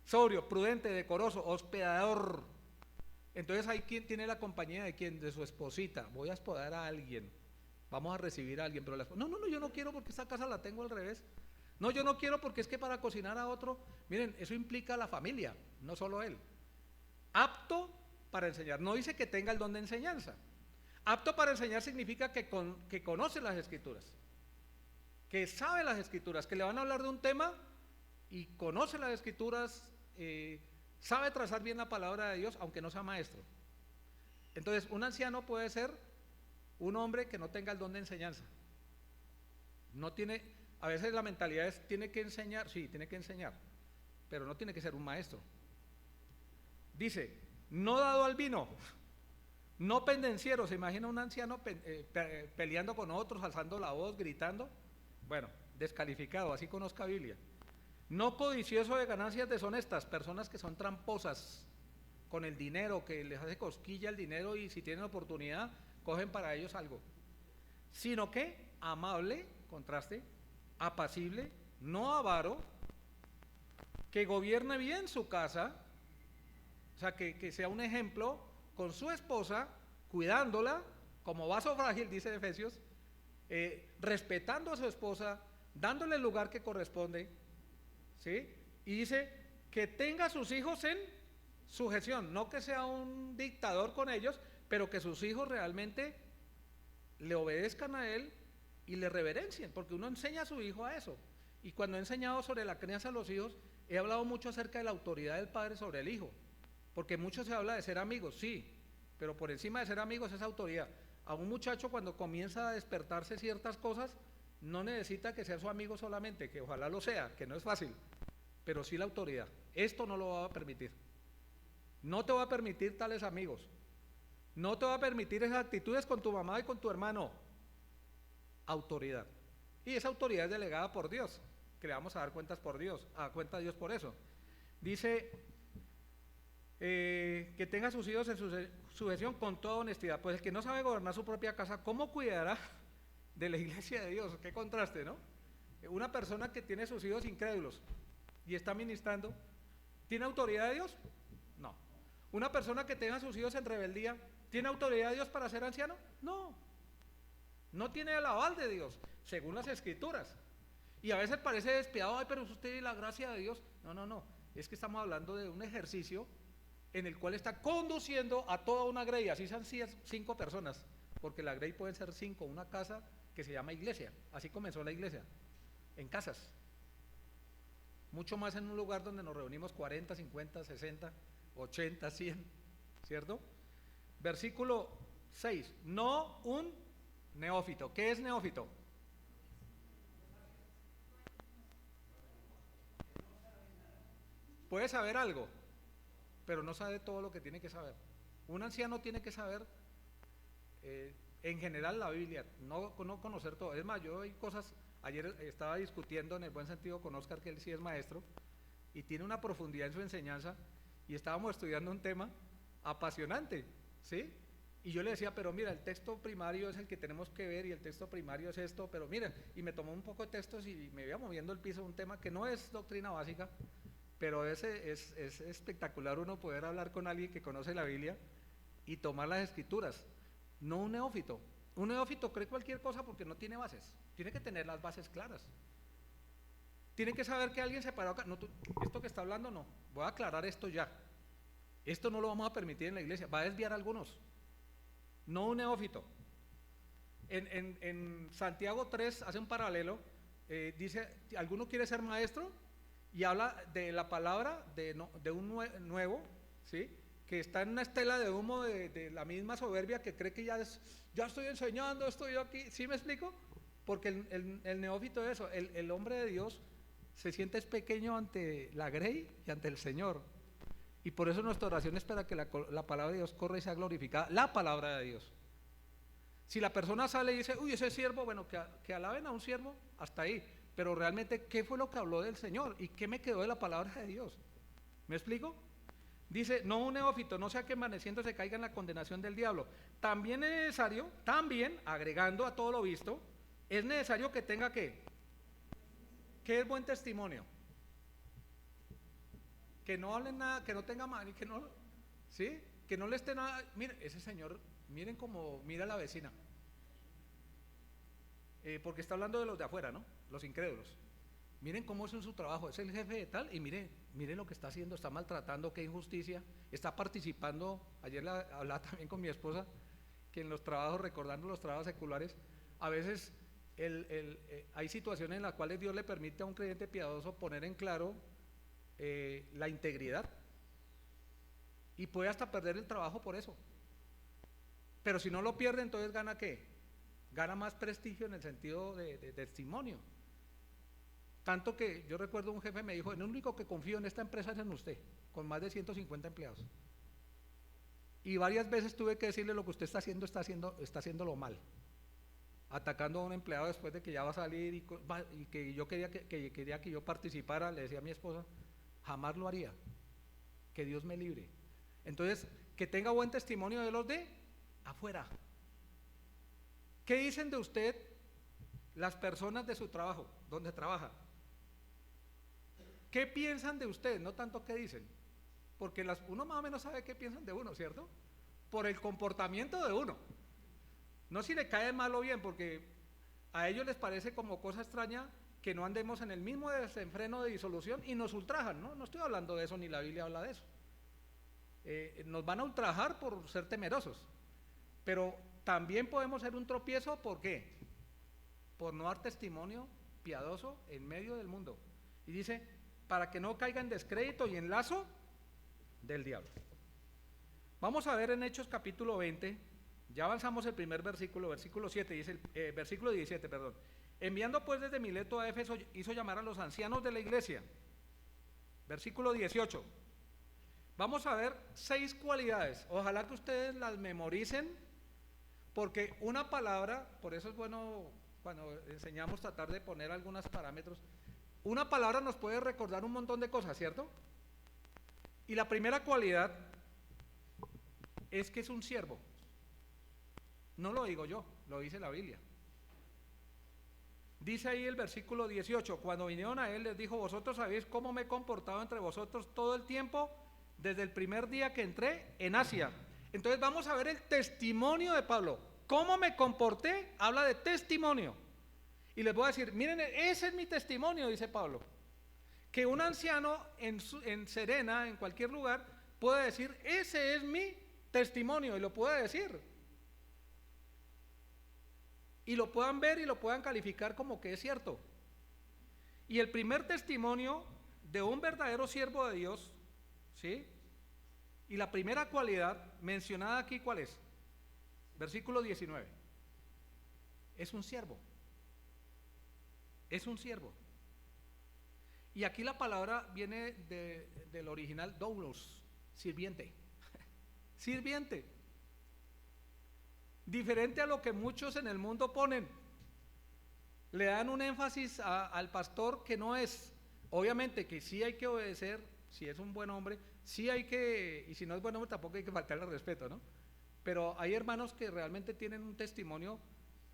Sobrio, prudente, decoroso, hospedador. Entonces ahí quien tiene la compañía de quién, de su esposita. Voy a hospedar a alguien, vamos a recibir a alguien, pero no, yo no quiero porque esta casa la tengo al revés. No, yo no quiero porque es que para cocinar a otro, miren, eso implica a la familia, no solo él. Apto para enseñar, no dice que tenga el don de enseñanza. Apto para enseñar significa que conoce las escrituras, que sabe las escrituras, que le van a hablar de un tema y conoce las escrituras, sabe trazar bien la palabra de Dios, aunque no sea maestro. Entonces, un anciano puede ser un hombre que no tenga el don de enseñanza. No tiene, a veces la mentalidad es, tiene que enseñar, sí, tiene que enseñar, pero no tiene que ser un maestro. Dice, no dado al vino, no pendenciero. ¿Se imagina un anciano peleando con otros, alzando la voz, gritando? Bueno, descalificado, así conozca Biblia. No codicioso de ganancias deshonestas, personas que son tramposas con el dinero, que les hace cosquilla el dinero y si tienen oportunidad, cogen para ellos algo. Sino que amable, contraste, apacible, no avaro, que gobierne bien su casa, o sea, que sea un ejemplo con su esposa, cuidándola como vaso frágil, dice Efesios, respetando a su esposa, dándole el lugar que corresponde, ¿sí? Y dice que tenga a sus hijos en sujeción, no que sea un dictador con ellos, pero que sus hijos realmente le obedezcan a él y le reverencien, porque uno enseña a su hijo a eso. Y cuando he enseñado sobre la crianza de los hijos, he hablado mucho acerca de la autoridad del padre sobre el hijo, porque mucho se habla de ser amigos, sí, pero por encima de ser amigos es autoridad. A un muchacho cuando comienza a despertarse ciertas cosas, no necesita que sea su amigo solamente, que ojalá lo sea, que no es fácil, pero sí la autoridad. Esto no lo va a permitir. No te va a permitir tales amigos. No te va a permitir esas actitudes con tu mamá y con tu hermano. Autoridad. Y esa autoridad es delegada por Dios, que le vamos a dar cuentas por Dios, a cuenta de Dios por eso. Dice que tenga a sus hijos en sujeción con toda honestidad. Pues el que no sabe gobernar su propia casa, ¿cómo cuidará de la iglesia de Dios? Qué contraste, ¿no? Una persona que tiene sus hijos incrédulos y está ministrando, ¿tiene autoridad de Dios? No. Una persona que tenga a sus hijos en rebeldía, ¿tiene autoridad de Dios para ser anciano? No. No tiene el aval de Dios, según las escrituras. Y a veces parece despiadado, ay, pero usted tiene la gracia de Dios. No. Es que estamos hablando de un ejercicio en el cual está conduciendo a toda una grey, así sean 5 personas, porque la grey pueden ser 5, una casa que se llama iglesia. Así comenzó la iglesia, en casas. Mucho más en un lugar donde nos reunimos 40, 50, 60, 80, 100, ¿cierto? Versículo 6, no un neófito. ¿Qué es neófito? Puede saber algo, pero no sabe todo lo que tiene que saber. Un anciano tiene que saber, en general, la Biblia, no conocer todo. Es más, yo hay cosas, ayer estaba discutiendo en el buen sentido con Oscar, que él sí es maestro, y tiene una profundidad en su enseñanza, y estábamos estudiando un tema apasionante, ¿sí? Y yo le decía, pero mira, el texto primario es el que tenemos que ver, y el texto primario es esto, pero mira, y me tomó un poco de textos y me iba moviendo el piso, un tema que no es doctrina básica, pero es espectacular uno poder hablar con alguien que conoce la Biblia y tomar las escrituras, no un neófito. Un neófito cree cualquier cosa porque no tiene bases, tiene que tener las bases claras. Tiene que saber que alguien se paró acá, no, esto que está hablando no, voy a aclarar esto ya. Esto no lo vamos a permitir en la iglesia, va a desviar a algunos. No un neófito. En Santiago 3 hace un paralelo, dice, ¿alguno quiere ser maestro? Y habla de la palabra de un nuevo, ¿sí? Que está en una estela de humo de la misma soberbia, que cree que ya estoy enseñando, estoy aquí. ¿Sí me explico? Porque el neófito es eso, el hombre de Dios se siente pequeño ante la grey y ante el Señor. Y por eso nuestra oración es para que la palabra de Dios corra y sea glorificada, la palabra de Dios. Si la persona sale y dice, uy, ese siervo, bueno, que alaben a un siervo, hasta ahí. Pero realmente, ¿qué fue lo que habló del Señor? ¿Y qué me quedó de la palabra de Dios? ¿Me explico? Dice, no un neófito, no sea que amaneciendo se caiga en la condenación del diablo. También es necesario, también, agregando a todo lo visto, es necesario que tenga ¿qué ¿Qué es buen testimonio? Que no hablen nada, que no tengan mal y que no, ¿sí? Que no le esté nada. Miren, ese señor, miren cómo mira a la vecina. Porque está hablando de los de afuera, ¿no? Los incrédulos. Miren cómo es en su trabajo, es el jefe de tal, y miren lo que está haciendo, está maltratando, qué injusticia, está participando. Ayer hablaba también con mi esposa, que en los trabajos, recordando los trabajos seculares, a veces hay situaciones en las cuales Dios le permite a un creyente piadoso poner en claro la integridad, y puede hasta perder el trabajo por eso. Pero si no lo pierde, entonces gana ¿qué? Gana más prestigio en el sentido de testimonio. Tanto que yo recuerdo un jefe me dijo: el único que confío en esta empresa es en usted, con más de 150 empleados. Y varias veces tuve que decirle: lo que usted está haciéndolo mal, atacando a un empleado después de que ya va a salir y que yo quería que yo participara. Le decía a mi esposa: jamás lo haría, que Dios me libre. Entonces, que tenga buen testimonio de los de afuera. ¿Qué dicen de usted las personas de su trabajo, donde trabaja? ¿Qué piensan de usted? No tanto qué dicen, porque uno más o menos sabe qué piensan de uno, ¿cierto? Por el comportamiento de uno, no si le cae mal o bien, porque a ellos les parece como cosa extraña que no andemos en el mismo desenfreno de disolución y nos ultrajan, ¿no? No estoy hablando de eso, ni la Biblia habla de eso. Nos van a ultrajar por ser temerosos, pero también podemos ser un tropiezo. ¿Por qué? Por no dar testimonio piadoso en medio del mundo. Y dice: para que no caiga en descrédito y en lazo del diablo. Vamos a ver en Hechos capítulo 20, ya avanzamos el primer versículo 7, dice versículo 17, perdón. Enviando pues desde Mileto a Éfeso, hizo llamar a los ancianos de la iglesia. Versículo 18. Vamos a ver 6 cualidades, ojalá que ustedes las memoricen, porque una palabra, por eso es bueno cuando enseñamos tratar de poner algunos parámetros. Una palabra nos puede recordar un montón de cosas, ¿cierto? Y la primera cualidad es que es un siervo. No lo digo yo, lo dice la Biblia. Dice ahí el versículo 18: cuando vinieron a él les dijo: vosotros sabéis cómo me he comportado entre vosotros todo el tiempo, desde el primer día que entré en Asia. Entonces vamos a ver el testimonio de Pablo. ¿Cómo me comporté? Habla de testimonio. Y les voy a decir: miren, ese es mi testimonio, dice Pablo. Que un anciano en Serena, en cualquier lugar, puede decir: ese es mi testimonio, y lo puede decir. Y lo puedan ver y lo puedan calificar como que es cierto. Y el primer testimonio de un verdadero siervo de Dios, ¿sí? Y la primera cualidad mencionada aquí, ¿cuál es? Versículo 19. Es un siervo. Es un siervo. Y aquí la palabra viene del original doulos, sirviente. Sirviente. Diferente a lo que muchos en el mundo ponen. Le dan un énfasis al pastor que no es. Obviamente que sí hay que obedecer, si es un buen hombre, sí hay que, y si no es buen hombre tampoco hay que faltarle al respeto, ¿no? Pero hay hermanos que realmente tienen un testimonio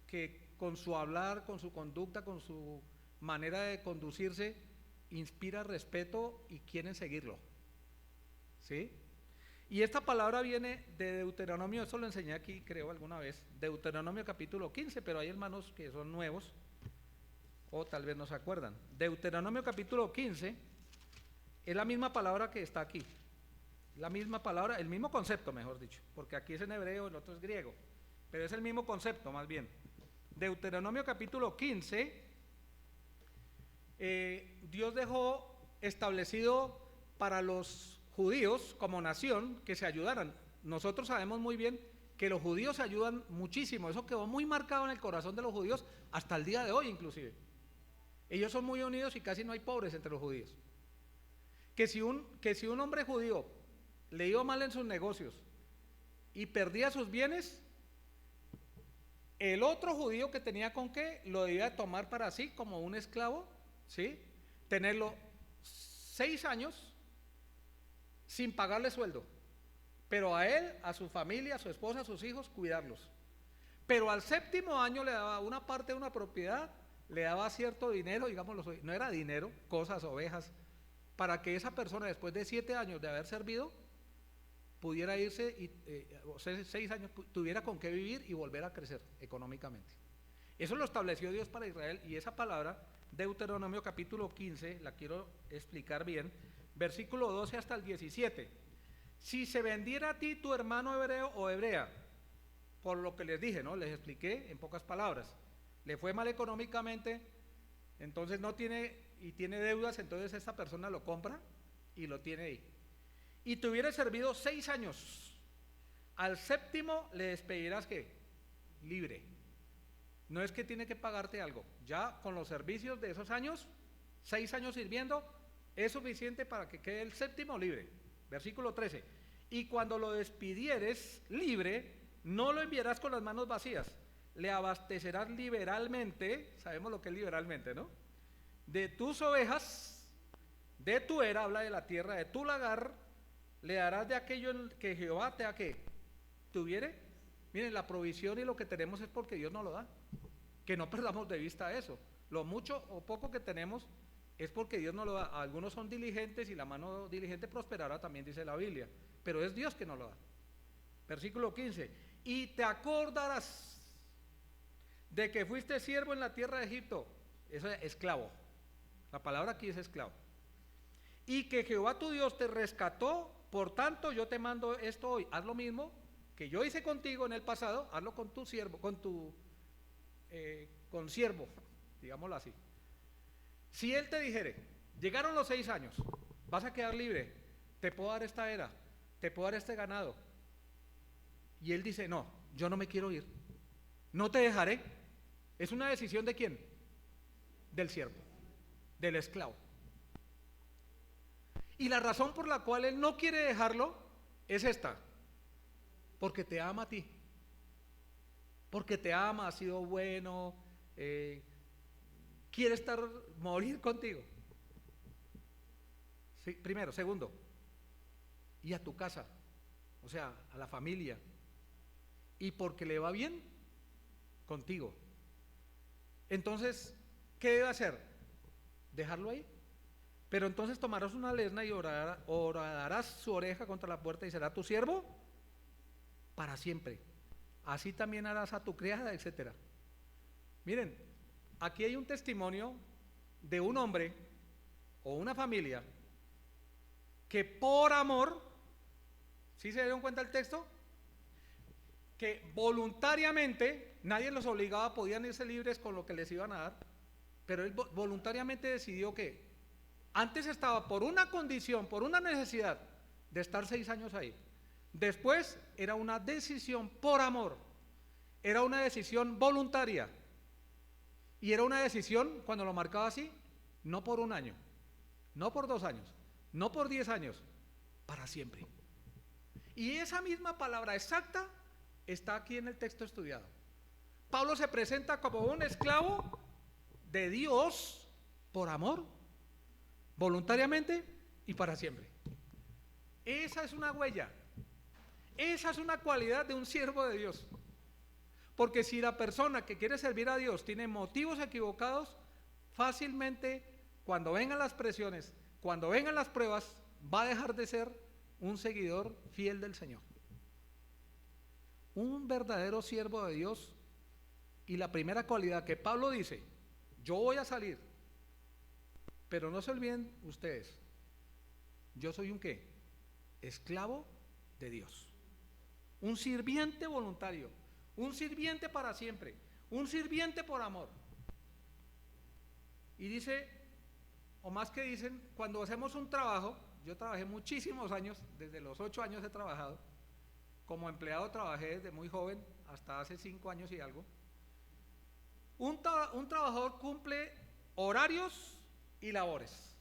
que con su hablar, con su conducta, con su manera de conducirse, inspira respeto y quieren seguirlo, ¿sí? Y esta palabra viene de Deuteronomio, eso lo enseñé aquí creo alguna vez, Deuteronomio capítulo 15, pero hay hermanos que son nuevos o tal vez no se acuerdan. Deuteronomio capítulo 15 es la misma palabra que está aquí, la misma palabra, el mismo concepto mejor dicho, porque aquí es en hebreo, el otro es griego, pero es el mismo concepto más bien. Deuteronomio capítulo 15, Dios dejó establecido para los judíos como nación que se ayudaran. Nosotros sabemos muy bien que los judíos se ayudan muchísimo, eso quedó muy marcado en el corazón de los judíos hasta el día de hoy inclusive. Ellos son muy unidos y casi no hay pobres entre los judíos. Que si un hombre judío le iba mal en sus negocios y perdía sus bienes, el otro judío que tenía con qué lo debía tomar para sí como un esclavo, ¿sí? Tenerlo 6 años sin pagarle sueldo, pero a él, a su familia, a su esposa, a sus hijos, cuidarlos. Pero al 7.º año le daba una parte de una propiedad le daba cierto dinero, digámoslo, no era dinero, cosas, ovejas, para que esa persona después de 7 años de haber servido pudiera irse y 6 años tuviera con qué vivir y volver a crecer económicamente. Eso lo estableció Dios para Israel, y esa palabra, Deuteronomio capítulo 15, la quiero explicar bien, versículo 12 hasta el 17. Si se vendiera a ti tu hermano hebreo o hebrea, por lo que les dije, ¿no? Les expliqué en pocas palabras, le fue mal económicamente, entonces no tiene, y tiene deudas, entonces esta persona lo compra y lo tiene ahí. Y te hubiera servido 6 años, al séptimo le despedirás, ¿qué? Libre. No es que tiene que pagarte algo, ya con los servicios de esos años, 6 años sirviendo, es suficiente para que quede el séptimo libre. Versículo 13. Y cuando lo despidieres libre, no lo enviarás con las manos vacías, le abastecerás liberalmente, sabemos lo que es liberalmente, ¿no? De tus ovejas, de tu era, habla de la tierra, de tu lagar, le darás de aquello que Jehová te ha que tuviere. Miren, la provisión y lo que tenemos es porque Dios nos lo da, que no perdamos de vista eso. Lo mucho o poco que tenemos es porque Dios nos lo da. Algunos son diligentes y la mano diligente prosperará, también dice la Biblia, pero es Dios que nos lo da. Versículo 15. Y te acordarás de que fuiste siervo en la tierra de Egipto, eso es esclavo, la palabra aquí es esclavo, y que Jehová tu Dios te rescató, por tanto yo te mando esto hoy, haz lo mismo que yo hice contigo en el pasado, hazlo con tu siervo, con tu consiervo, digámoslo así. Si él te dijere, llegaron los 6 años, vas a quedar libre, te puedo dar esta era, te puedo dar este ganado, y él dice, no, yo no me quiero ir, no te dejaré, es una decisión de ¿quién? Del siervo, del esclavo. Y la razón por la cual él no quiere dejarlo es esta: porque te ama a ti, porque te ama, ha sido bueno, quiere morir contigo. Sí, primero. Segundo, y a tu casa, o sea, a la familia, y porque le va bien contigo. Entonces, ¿qué debe hacer? Dejarlo ahí. Pero entonces tomarás una lesna y horadarás su oreja contra la puerta y será tu siervo para siempre. Así también harás a tu criada, etcétera. Miren, aquí hay un testimonio de un hombre o una familia que por amor, ¿sí se dieron cuenta el texto? Que voluntariamente, nadie los obligaba, podían irse libres con lo que les iban a dar, pero él voluntariamente decidió que antes estaba por una condición, por una necesidad de estar 6 años ahí. Después era una decisión por amor, era una decisión voluntaria, y era una decisión, cuando lo marcaba así, no por 1 año, no por 2 años, no por 10 años, para siempre. Y esa misma palabra exacta está aquí en el texto estudiado. Pablo se presenta como un esclavo de Dios por amor, voluntariamente y para siempre. Esa es una huella, esa es una cualidad de un siervo de Dios. Porque si la persona que quiere servir a Dios tiene motivos equivocados, fácilmente cuando vengan las presiones, cuando vengan las pruebas, va a dejar de ser un seguidor fiel del Señor. Un verdadero siervo de Dios, y la primera cualidad que Pablo dice, yo voy a salir, pero no se olviden ustedes, yo soy un ¿qué? Esclavo de Dios, un sirviente voluntario, un sirviente para siempre, un sirviente por amor. Y dice, o más que dicen, cuando hacemos un trabajo, yo trabajé muchísimos años, desde los 8 años he trabajado, como empleado trabajé desde muy joven hasta hace 5 años y algo. Un trabajador cumple horarios y labores,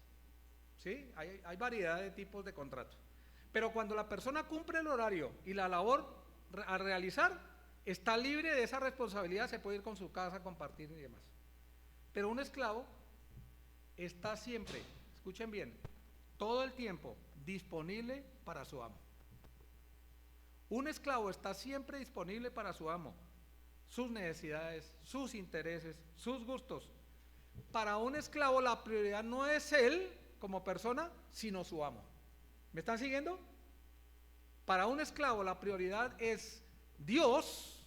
¿sí? Hay variedad de tipos de contrato, pero cuando la persona cumple el horario y la labor a realizar, está libre de esa responsabilidad, se puede ir con su casa, compartir y demás. Pero un esclavo está siempre, escuchen bien, todo el tiempo disponible para su amo. Un esclavo está siempre disponible para su amo, sus necesidades, sus intereses, sus gustos. Para un esclavo la prioridad no es él como persona, sino su amo. ¿Me están siguiendo? Para un esclavo la prioridad es Dios.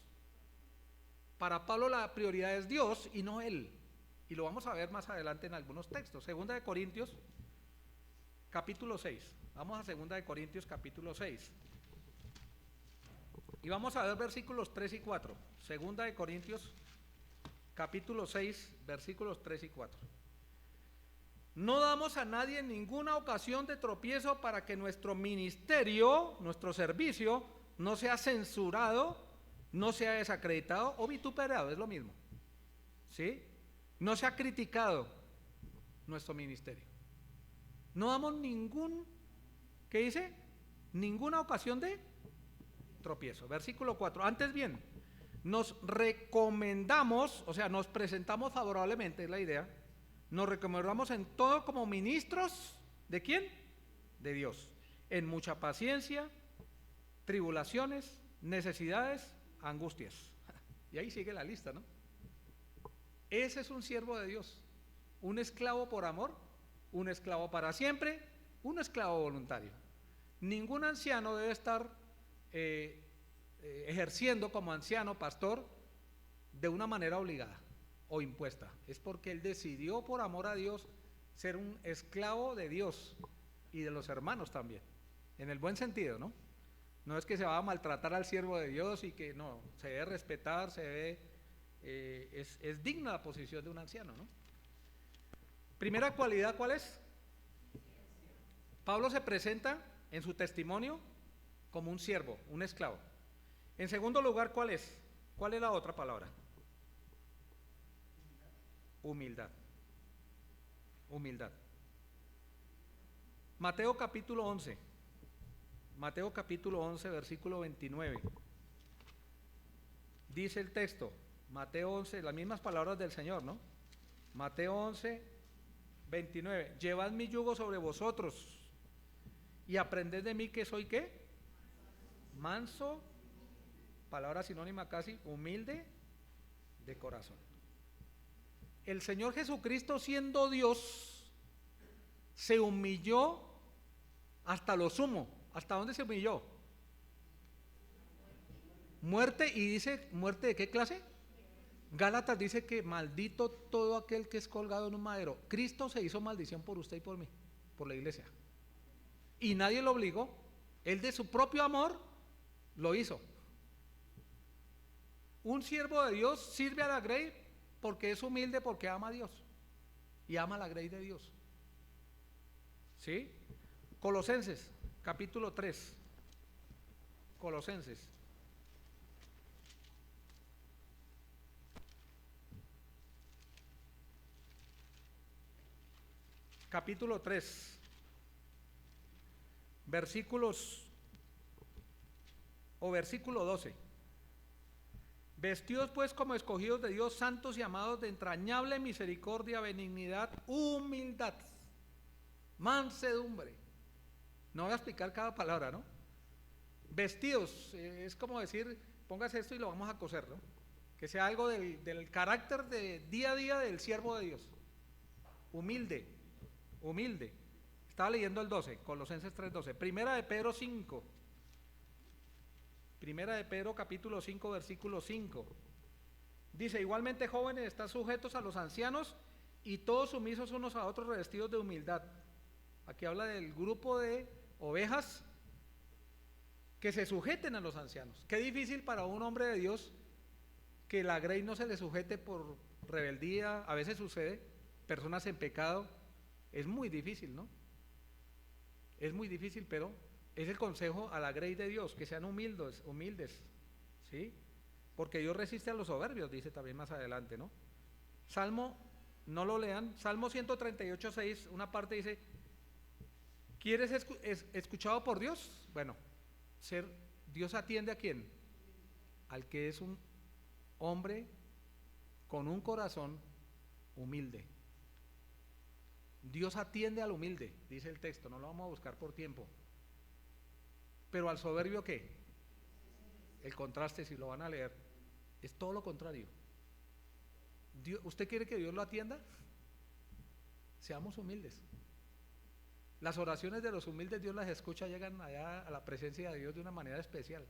Para Pablo la prioridad es Dios y no él. Y lo vamos a ver más adelante en algunos textos. Segunda de Corintios, capítulo 6. Vamos a Segunda de Corintios, capítulo 6. Y vamos a ver versículos 3 y 4. Segunda de Corintios, capítulo 6, versículos 3 y 4. No damos a nadie ninguna ocasión de tropiezo para que nuestro ministerio, nuestro servicio, no sea censurado, no sea desacreditado o vituperado, es lo mismo. ¿Sí? No sea criticado nuestro ministerio. No damos ¿qué dice? Ninguna ocasión de tropiezo. Versículo 4. Antes bien, nos recomendamos, o sea, nos presentamos favorablemente, es la idea. Nos recomendamos en todo como ministros, ¿de quién? De Dios. En mucha paciencia, tribulaciones, necesidades, angustias. Y ahí sigue la lista, ¿no? Ese es un siervo de Dios. Un esclavo por amor, un esclavo para siempre, un esclavo voluntario. Ningún anciano debe estar ejerciendo como anciano, pastor, de una manera obligada o impuesta. Es porque él decidió por amor a Dios ser un esclavo de Dios y de los hermanos también, en el buen sentido, ¿no? No es que se va a maltratar al siervo de Dios y que no, se debe respetar, se debe, es digna la posición de un anciano, ¿no? Primera cualidad, ¿cuál es? Pablo se presenta en su testimonio como un siervo, un esclavo. En segundo lugar, ¿cuál es? ¿Cuál es la otra palabra? Humildad. Humildad. Mateo capítulo 11. Mateo capítulo 11, versículo 29. Dice el texto, Mateo 11, las mismas palabras del Señor, ¿no? Mateo 11, 29. Llevad mi yugo sobre vosotros y aprended de mí que soy ¿qué? Manso, palabra sinónima casi, humilde de corazón. El Señor Jesucristo, siendo Dios, se humilló hasta lo sumo. ¿Hasta dónde se humilló? Muerte, y dice, ¿muerte de qué clase? Gálatas dice que maldito todo aquel que es colgado en un madero. Cristo se hizo maldición por usted y por mí, por la iglesia. Y nadie lo obligó, él de su propio amor lo hizo. Un siervo de Dios sirve a la grey porque es humilde, porque ama a Dios y ama la grey de Dios. ¿Sí? Colosenses, capítulo 3. Colosenses. Capítulo 3. Versículos o versículo 12. Vestidos pues como escogidos de Dios, santos y amados, de entrañable misericordia, benignidad, humildad, mansedumbre. No voy a explicar cada palabra, ¿no? Vestidos, es como decir, póngase esto y lo vamos a coser, ¿no? Que sea algo del carácter de día a día del siervo de Dios. Humilde, humilde. Estaba leyendo el 12, Colosenses 3:12. Primera de Pedro 5. Primera de Pedro capítulo 5, versículo 5. Dice, igualmente jóvenes, están sujetos a los ancianos y todos sumisos unos a otros, revestidos de humildad. Aquí habla del grupo de ovejas que se sujeten a los ancianos. Qué difícil para un hombre de Dios que la grey no se le sujete por rebeldía. A veces sucede, personas en pecado. Es muy difícil, ¿no? Es muy difícil, pero es el consejo a la grey de Dios, que sean humildes, ¿sí? Porque Dios resiste a los soberbios, dice también más adelante, ¿no? Salmo, no lo lean, Salmo 138:6, una parte dice, ¿quieres escuchado por Dios? Bueno, Dios atiende a quién? Al que es un hombre con un corazón humilde. Dios atiende al humilde, dice el texto, no lo vamos a buscar por tiempo. Pero al soberbio, ¿qué? El contraste, si lo van a leer, es todo lo contrario. ¿Usted quiere que Dios lo atienda? Seamos humildes. Las oraciones de los humildes Dios las escucha, llegan allá a la presencia de Dios de una manera especial.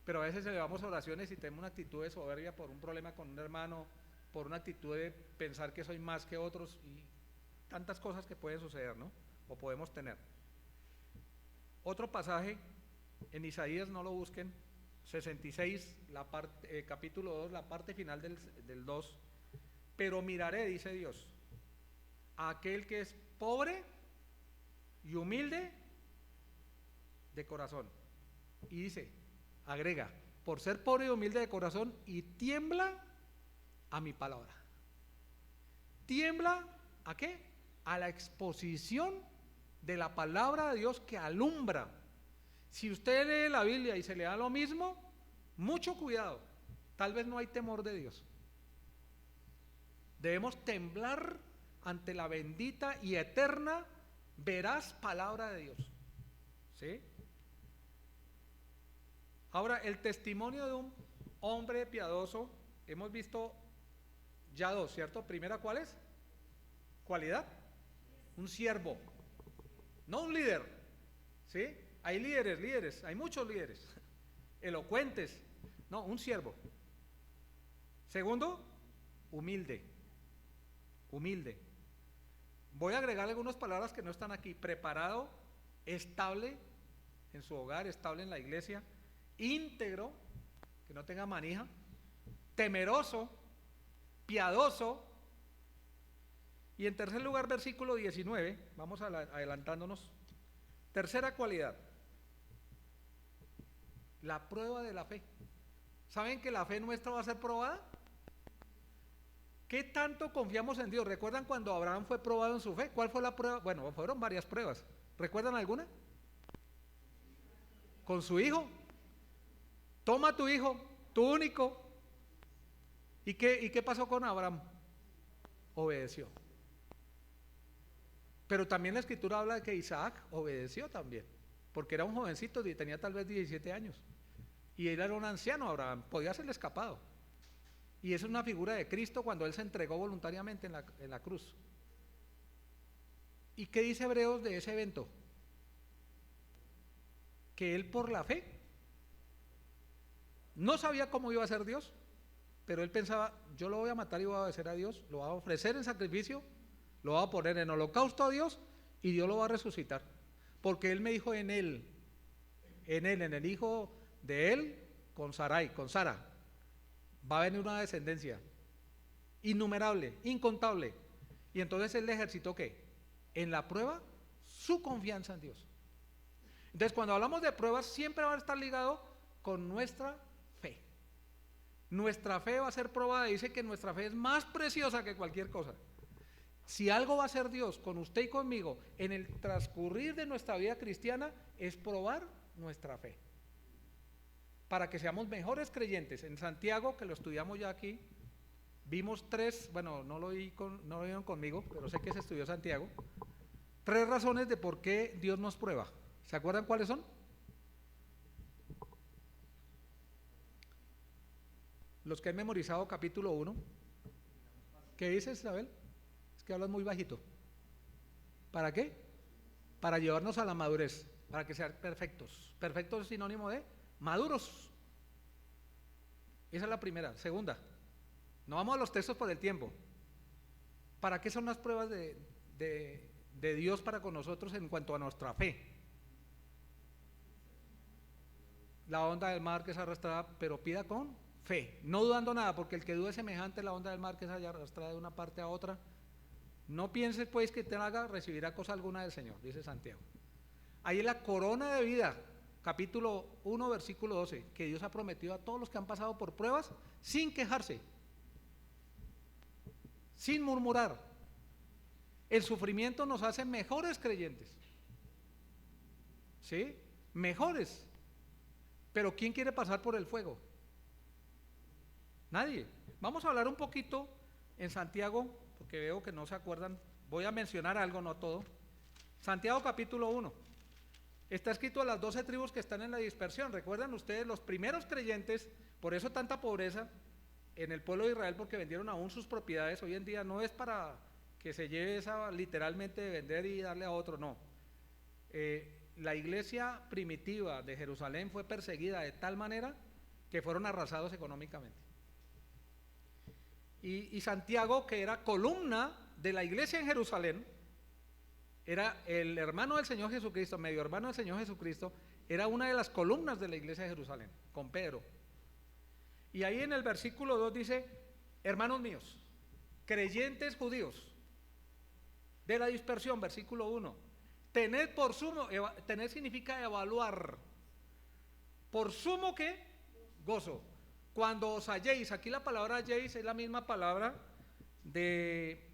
Pero a veces elevamos oraciones y tenemos una actitud de soberbia por un problema con un hermano, por una actitud de pensar que soy más que otros y tantas cosas que pueden suceder, ¿no? O podemos tener. Otro pasaje en Isaías, no lo busquen, 66, capítulo 2, la parte final del 2. Pero miraré, dice Dios, a aquel que es pobre y humilde de corazón. Y dice, agrega, por ser pobre y humilde de corazón y tiembla a mi palabra. ¿Tiembla a qué? A la exposición de la palabra de Dios que alumbra. Si usted lee la Biblia y se le da lo mismo, mucho cuidado, tal vez no hay temor de Dios. Debemos temblar ante la bendita y eterna, veraz palabra de Dios. ¿Sí? Ahora, el testimonio de un hombre piadoso, hemos visto ya dos, ¿cierto? Primera, ¿cuál es? Cualidad. Un siervo, no un líder. ¿Sí? Hay líderes, hay muchos líderes, elocuentes. No, un siervo. Segundo, humilde. Voy a agregar algunas palabras que no están aquí. Preparado, estable en su hogar, estable en la iglesia, íntegro, que no tenga manija, temeroso, piadoso. Y en tercer lugar, versículo 19, vamos adelantándonos. Tercera cualidad, la prueba de la fe. ¿Saben que la fe nuestra va a ser probada? ¿Qué tanto confiamos en Dios? ¿Recuerdan cuando Abraham fue probado en su fe? ¿Cuál fue la prueba? Bueno, fueron varias pruebas. ¿Recuerdan alguna? Con su hijo. Toma tu hijo, tu único. ¿Y qué pasó con Abraham? Obedeció. Pero también la escritura habla de que Isaac obedeció también, porque era un jovencito y tenía tal vez 17 años. Y él era un anciano, Abraham, podía serle escapado. Y es una figura de Cristo cuando Él se entregó voluntariamente en la cruz. ¿Y qué dice Hebreos de ese evento? Que Él por la fe no sabía cómo iba a ser Dios, pero Él pensaba, yo lo voy a matar y voy a obedecer a Dios, lo voy a ofrecer en sacrificio, lo voy a poner en holocausto a Dios y Dios lo va a resucitar. Porque Él me dijo en el hijo de Él, con Sara, va a venir una descendencia innumerable, incontable. Y entonces Él le ejercitó ¿qué? En la prueba, su confianza en Dios. Entonces cuando hablamos de pruebas siempre va a estar ligado con nuestra fe. Nuestra fe va a ser probada. Dice que nuestra fe es más preciosa que cualquier cosa. Si algo va a hacer Dios con usted y conmigo en el transcurrir de nuestra vida cristiana, es probar nuestra fe, para que seamos mejores creyentes. En Santiago, que lo estudiamos ya aquí, vimos tres, bueno, no lo vieron conmigo, pero sé que se estudió Santiago, 3 razones de por qué Dios nos prueba. ¿Se acuerdan cuáles son? Los que han memorizado capítulo 1. ¿Qué dices, Isabel? Es que hablas muy bajito. ¿Para qué? Para llevarnos a la madurez, para que sean perfectos. Perfectos es sinónimo de maduros. Esa es la primera. Segunda, no vamos a los textos por el tiempo. ¿Para qué son las pruebas de Dios para con nosotros en cuanto a nuestra fe? La onda del mar que es arrastrada, pero pida con fe, no dudando nada, porque el que dude es semejante a la onda del mar que es arrastrada de una parte a otra. No pienses pues que te haga recibirá cosa alguna del Señor, dice Santiago. Ahí es la corona de vida, capítulo 1, versículo 12, que Dios ha prometido a todos los que han pasado por pruebas sin quejarse, sin murmurar. El sufrimiento nos hace mejores creyentes, ¿sí? Mejores. Pero ¿quién quiere pasar por el fuego? Nadie. Vamos a hablar un poquito en Santiago, porque veo que no se acuerdan. Voy a mencionar algo, no todo. Santiago capítulo 1. Está escrito a las 12 tribus que están en la dispersión. ¿Recuerdan ustedes los primeros creyentes? Por eso tanta pobreza en el pueblo de Israel, porque vendieron aún sus propiedades. Hoy en día no es para que se lleve esa literalmente de vender y darle a otro, no. La iglesia primitiva de Jerusalén fue perseguida de tal manera que fueron arrasados económicamente. Y Santiago, que era columna de la iglesia en Jerusalén, era el hermano del Señor Jesucristo, medio hermano del Señor Jesucristo, era una de las columnas de la iglesia de Jerusalén, con Pedro. Y ahí en el versículo 2 dice: hermanos míos, creyentes judíos de la dispersión, versículo 1, tened por sumo, tener significa evaluar, por sumo que gozo, cuando os halléis, aquí la palabra halléis es la misma palabra de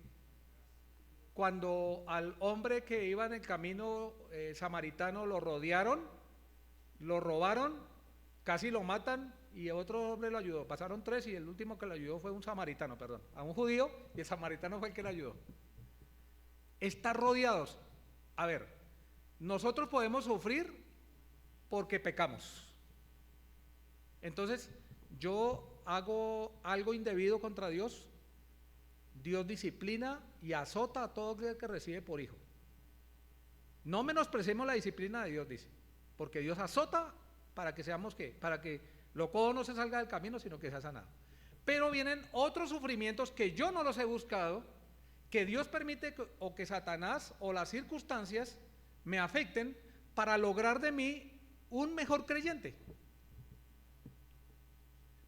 cuando al hombre que iba en el camino samaritano lo rodearon, lo robaron, casi lo matan y otro hombre lo ayudó. Pasaron 3 y el último que lo ayudó fue un samaritano, perdón, a un judío, y el samaritano fue el que lo ayudó. Están rodeados. A ver, nosotros podemos sufrir porque pecamos. Entonces, yo hago algo indebido contra Dios, Dios disciplina y azota a todo aquel que recibe por hijo. No menospreciemos la disciplina de Dios, dice, porque Dios azota para que seamos ¿qué? Para que lo cojo no se salga del camino, sino que sea sanado. Pero vienen otros sufrimientos que yo no los he buscado, que Dios permite o que Satanás o las circunstancias me afecten para lograr de mí un mejor creyente.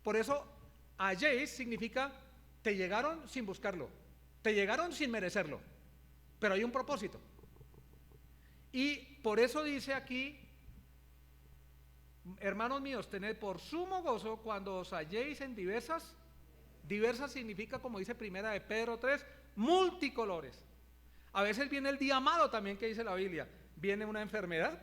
Por eso, halléis significa te llegaron sin buscarlo, te llegaron sin merecerlo, pero hay un propósito. Y por eso dice aquí: hermanos míos, tened por sumo gozo cuando os halléis en diversas significa, como dice primera de Pedro 3, multicolores. A veces viene el día malo también, que dice la Biblia, viene una enfermedad,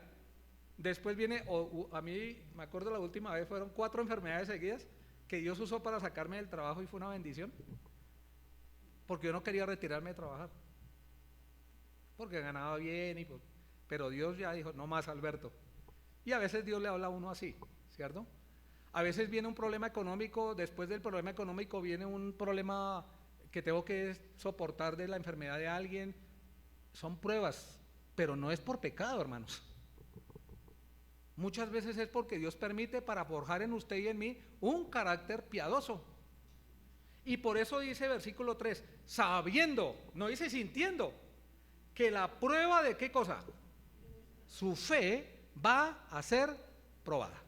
después viene, a mí me acuerdo la última vez fueron 4 enfermedades seguidas que Dios usó para sacarme del trabajo y fue una bendición, porque yo no quería retirarme de trabajar, porque ganaba bien, pero Dios ya dijo, no más, Alberto. Y a veces Dios le habla a uno así, ¿cierto? A veces viene un problema económico, después del problema económico viene un problema que tengo que soportar de la enfermedad de alguien. Son pruebas, pero no es por pecado, hermanos. Muchas veces es porque Dios permite para forjar en usted y en mí un carácter piadoso. Y por eso dice versículo 3, sabiendo, no dice sintiendo, que la prueba de ¿qué cosa? Su fe va a ser probada.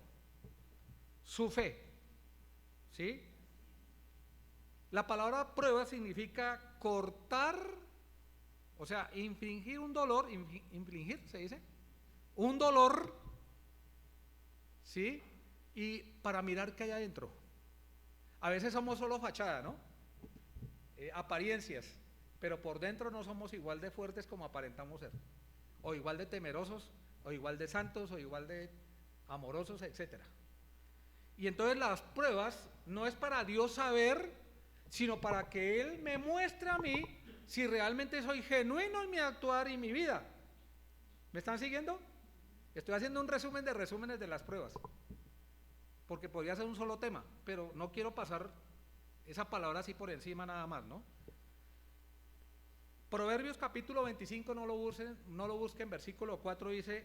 Su fe, ¿sí? La palabra prueba significa cortar, o sea, infligir un dolor, infligir, se dice, un dolor, ¿sí? Y para mirar qué hay adentro. A veces somos solo fachada, ¿no? Apariencias, pero por dentro no somos igual de fuertes como aparentamos ser, o igual de temerosos, o igual de santos, o igual de amorosos, etcétera. Y entonces las pruebas no es para Dios saber, sino para que Él me muestre a mí si realmente soy genuino en mi actuar y mi vida. ¿Me están siguiendo? Estoy haciendo un resumen de resúmenes de las pruebas, porque podría ser un solo tema, pero no quiero pasar esa palabra así por encima nada más, ¿no? Proverbios capítulo 25, no lo busquen, versículo 4 dice,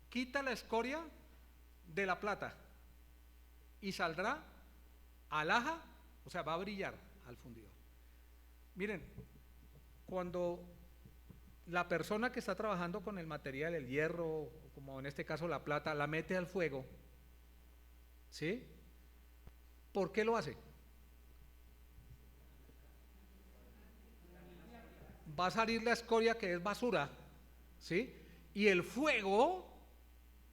quita la escoria de la plata y saldrá alhaja, o sea, va a brillar al fundidor. Miren, cuando la persona que está trabajando con el material, el hierro, como en este caso la plata, la mete al fuego, ¿sí? ¿Por qué lo hace? Va a salir la escoria, que es basura, ¿sí? Y el fuego,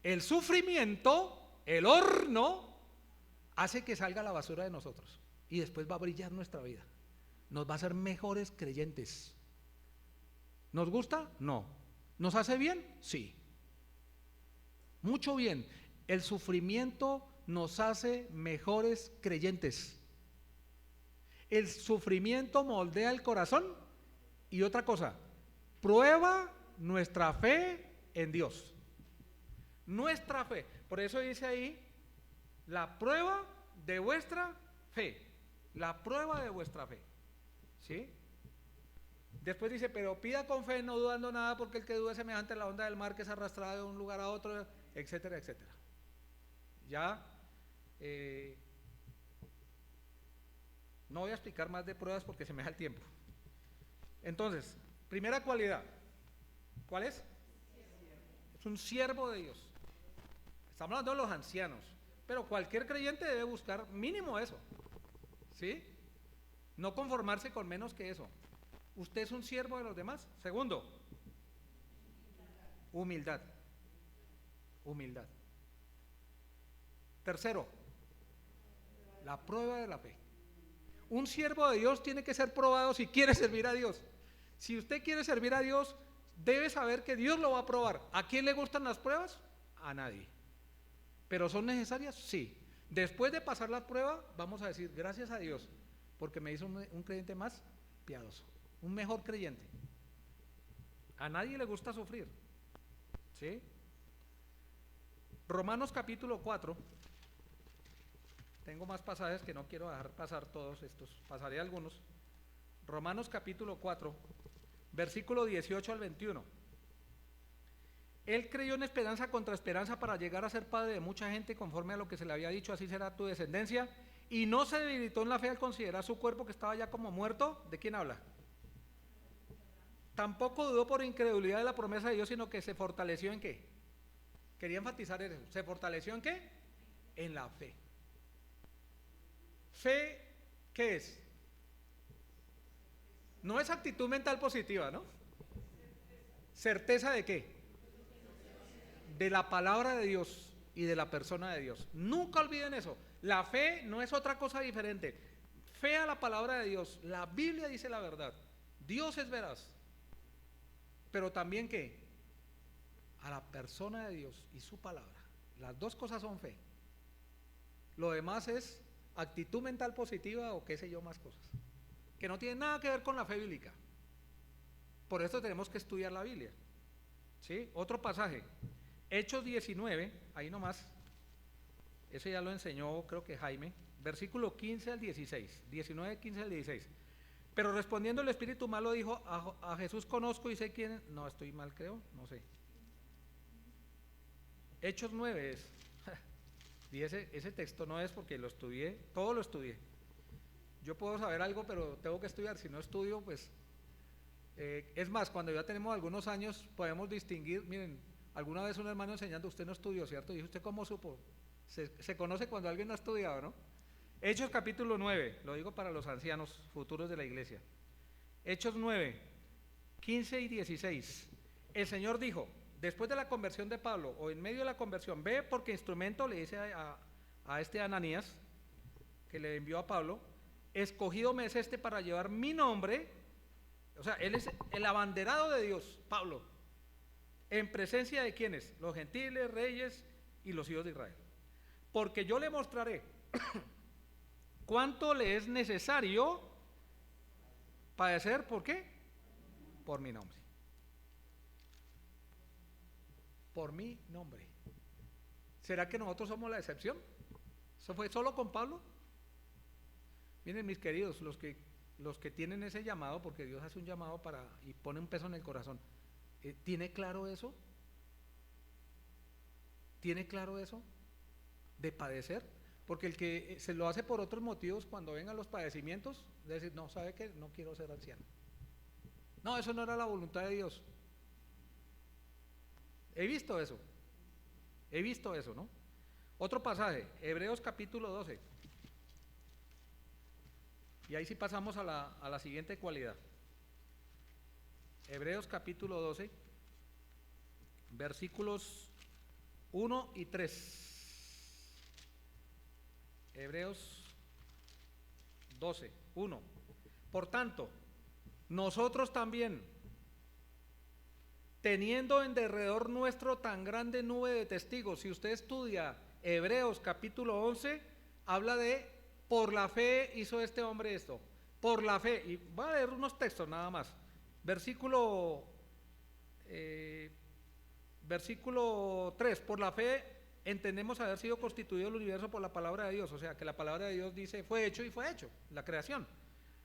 el sufrimiento, el horno, hace que salga la basura de nosotros. Y después va a brillar nuestra vida. Nos va a hacer mejores creyentes. ¿Nos gusta? No. ¿Nos hace bien? Sí. Mucho bien. El sufrimiento nos hace mejores creyentes. El sufrimiento moldea el corazón. Y otra cosa, prueba nuestra fe en Dios. Nuestra fe. Por eso dice ahí, la prueba de vuestra fe. La prueba de vuestra fe. ¿Sí? Después dice, pero pida con fe, no dudando nada, porque el que duda es semejante a la onda del mar que es arrastrada de un lugar a otro, etcétera, etcétera. Ya, no voy a explicar más de pruebas porque se me da el tiempo. Entonces, primera cualidad, ¿cuál es? Es un siervo de Dios. Estamos hablando de los ancianos, pero cualquier creyente debe buscar mínimo eso, ¿sí? No conformarse con menos que eso. Usted es un siervo de los demás. Segundo, humildad. Humildad. Tercero, la prueba de la fe. Un siervo de Dios tiene que ser probado si quiere servir a Dios. Si usted quiere servir a Dios, debe saber que Dios lo va a probar. ¿A quién le gustan las pruebas? A nadie. ¿Pero son necesarias? Sí. Después de pasar la prueba, vamos a decir, gracias a Dios, porque me hizo un creyente más piadoso, un mejor creyente. A nadie le gusta sufrir, ¿sí? Romanos capítulo 4, tengo más pasajes que no quiero dejar pasar todos estos, pasaré algunos. Romanos capítulo 4, versículo 18 al 21. Él creyó en esperanza contra esperanza para llegar a ser padre de mucha gente, conforme a lo que se le había dicho, así será tu descendencia, y no se debilitó en la fe al considerar su cuerpo que estaba ya como muerto. ¿De quién habla? Tampoco dudó por incredulidad de la promesa de Dios, sino que se fortaleció ¿en qué? Quería enfatizar eso. ¿Se fortaleció en qué? En la fe. ¿Fe qué es? No es actitud mental positiva, ¿no? ¿Certeza de qué? De la palabra de Dios y de la persona de Dios. Nunca olviden eso. La fe no es otra cosa diferente. Fe a la palabra de Dios. La Biblia dice la verdad. Dios es veraz. Pero también ¿qué? A la persona de Dios y su palabra. Las dos cosas son fe. Lo demás es actitud mental positiva o qué sé yo más cosas. Que no tiene nada que ver con la fe bíblica. Por eso tenemos que estudiar la Biblia. ¿Sí? Otro pasaje. Hechos 19, ahí nomás, eso ya lo enseñó creo que Jaime, versículo 15 al 16, 19, 15 al 16. Pero respondiendo el espíritu malo dijo, a Jesús conozco y sé quién, no estoy mal creo, no sé. Hechos 9 es, y ese texto no es porque lo estudié, todo lo estudié. Yo puedo saber algo, pero tengo que estudiar, si no estudio, pues, es más, cuando ya tenemos algunos años podemos distinguir, miren, alguna vez un hermano enseñando, usted no estudió, ¿cierto? Y usted ¿cómo supo? Se conoce cuando alguien no ha estudiado, ¿no? Hechos capítulo 9, lo digo para los ancianos futuros de la iglesia. Hechos 9, 15 y 16. El Señor dijo, después de la conversión de Pablo, o en medio de la conversión, ve porque instrumento le dice a este Ananías, que le envió a Pablo, escogido me es este para llevar mi nombre, o sea, él es el abanderado de Dios, Pablo, en presencia de quienes, los gentiles, reyes y los hijos de Israel. Porque yo le mostraré cuánto le es necesario padecer, ¿por qué? Por mi nombre. Por mi nombre. ¿Será que nosotros somos la excepción? ¿Eso fue solo con Pablo? Miren mis queridos, los que tienen ese llamado, porque Dios hace un llamado y pone un peso en el corazón. ¿Tiene claro eso? ¿Tiene claro eso? De padecer, porque el que se lo hace por otros motivos, cuando vengan los padecimientos, de decir, no, ¿sabe qué? No quiero ser anciano. No, eso no era la voluntad de Dios. He visto eso, ¿no? Otro pasaje, Hebreos capítulo 12. Y ahí sí pasamos a la siguiente cualidad. Hebreos capítulo 12, versículos 1 y 3. Hebreos 12, 1. Por tanto, nosotros también, teniendo en derredor nuestro tan grande nube de testigos, si usted estudia Hebreos capítulo 11, habla de por la fe hizo este hombre esto, por la fe, y voy a leer unos textos nada más. Versículo 3, por la fe entendemos haber sido constituido el universo por la palabra de Dios, o sea, que la palabra de Dios dice, fue hecho y fue hecho, la creación.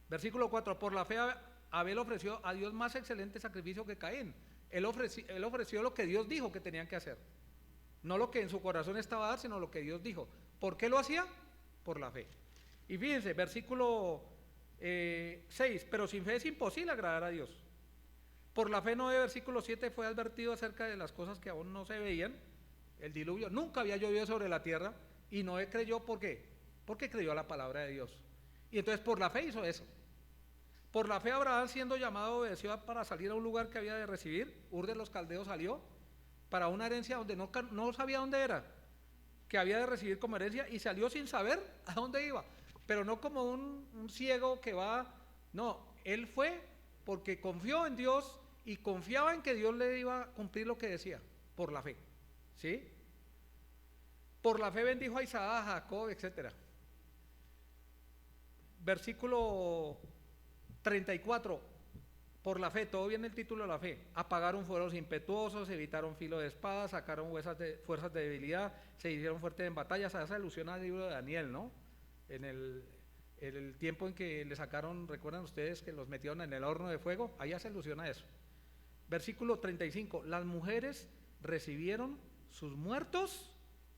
Versículo 4, por la fe Abel ofreció a Dios más excelente sacrificio que Caín. Él ofreció lo que Dios dijo que tenían que hacer. No lo que en su corazón estaba a dar, sino lo que Dios dijo. ¿Por qué lo hacía? Por la fe. Y fíjense, versículo 6, pero sin fe es imposible agradar a Dios. Por la fe Noé, versículo 7, fue advertido acerca de las cosas que aún no se veían. El diluvio, nunca había llovido sobre la tierra, y Noé creyó, ¿por qué? Porque creyó a la palabra de Dios. Y entonces por la fe hizo eso. Por la fe Abraham, siendo llamado, obedeció para salir a un lugar que había de recibir. Ur de los Caldeos salió para una herencia donde no sabía dónde era, que había de recibir como herencia, y salió sin saber a dónde iba, pero no como un ciego que va, no, él fue porque confió en Dios y confiaba en que Dios le iba a cumplir lo que decía, por la fe, ¿sí? Por la fe bendijo a Isaac, a Jacob, etc. Versículo 34, por la fe, todo viene el título de la fe, apagaron fueros impetuosos, evitaron filo de espada, sacaron fuerzas de debilidad, se hicieron fuertes en batallas. A esa alusión al libro de Daniel, ¿no? En el tiempo en que le sacaron, recuerdan ustedes que los metieron en el horno de fuego, ahí se alusiona a eso. Versículo 35, las mujeres recibieron sus muertos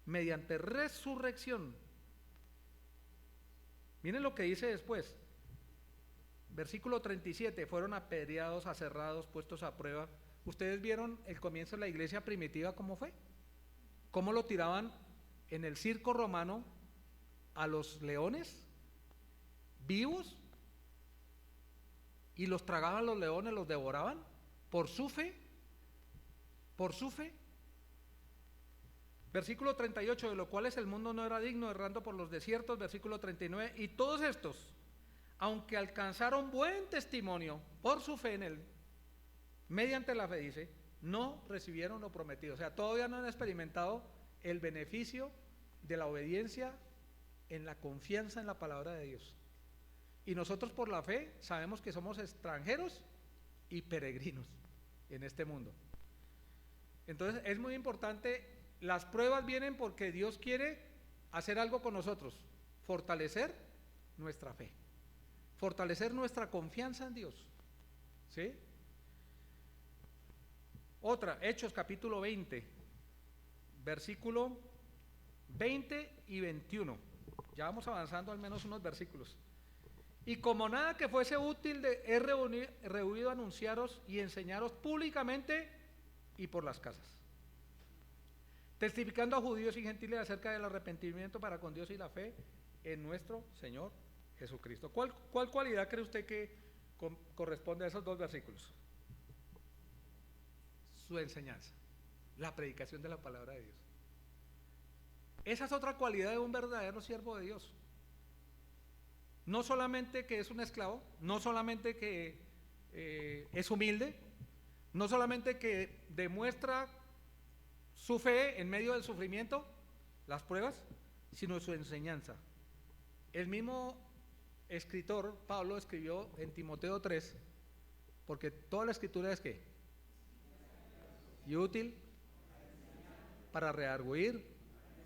mediante resurrección. Miren lo que dice después. Versículo 37, fueron apedreados, aserrados, puestos a prueba. ¿Ustedes vieron el comienzo de la iglesia primitiva cómo fue? ¿Cómo lo tiraban en el circo romano a los leones vivos? Y los tragaban los leones, los devoraban por su fe. Por su fe. Versículo 38, de lo cual el mundo no era digno, errando por los desiertos. Versículo 39, y todos estos, aunque alcanzaron buen testimonio por su fe en él, mediante la fe dice, no recibieron lo prometido. O sea, todavía no han experimentado el beneficio de la obediencia en la confianza en la palabra de Dios. Y nosotros por la fe sabemos que somos extranjeros y peregrinos en este mundo. Entonces es muy importante, las pruebas vienen porque Dios quiere hacer algo con nosotros, fortalecer nuestra fe, fortalecer nuestra confianza en Dios, ¿sí? Otra, Hechos capítulo 20, versículo 20 y 21. Ya vamos avanzando al menos unos versículos. Y como nada que fuese útil, he rehuido anunciaros y enseñaros públicamente y por las casas, testificando a judíos y gentiles acerca del arrepentimiento para con Dios y la fe en nuestro Señor Jesucristo. ¿Cuál cualidad cree usted que corresponde a esos dos versículos? Su enseñanza, la predicación de la palabra de Dios. Esa es otra cualidad de un verdadero siervo de Dios. No solamente que es un esclavo, no solamente que es humilde, no solamente que demuestra su fe en medio del sufrimiento, las pruebas, sino su enseñanza. El mismo escritor, Pablo, escribió en Timoteo 3, porque toda la escritura es ¿qué? Y útil para redarguir,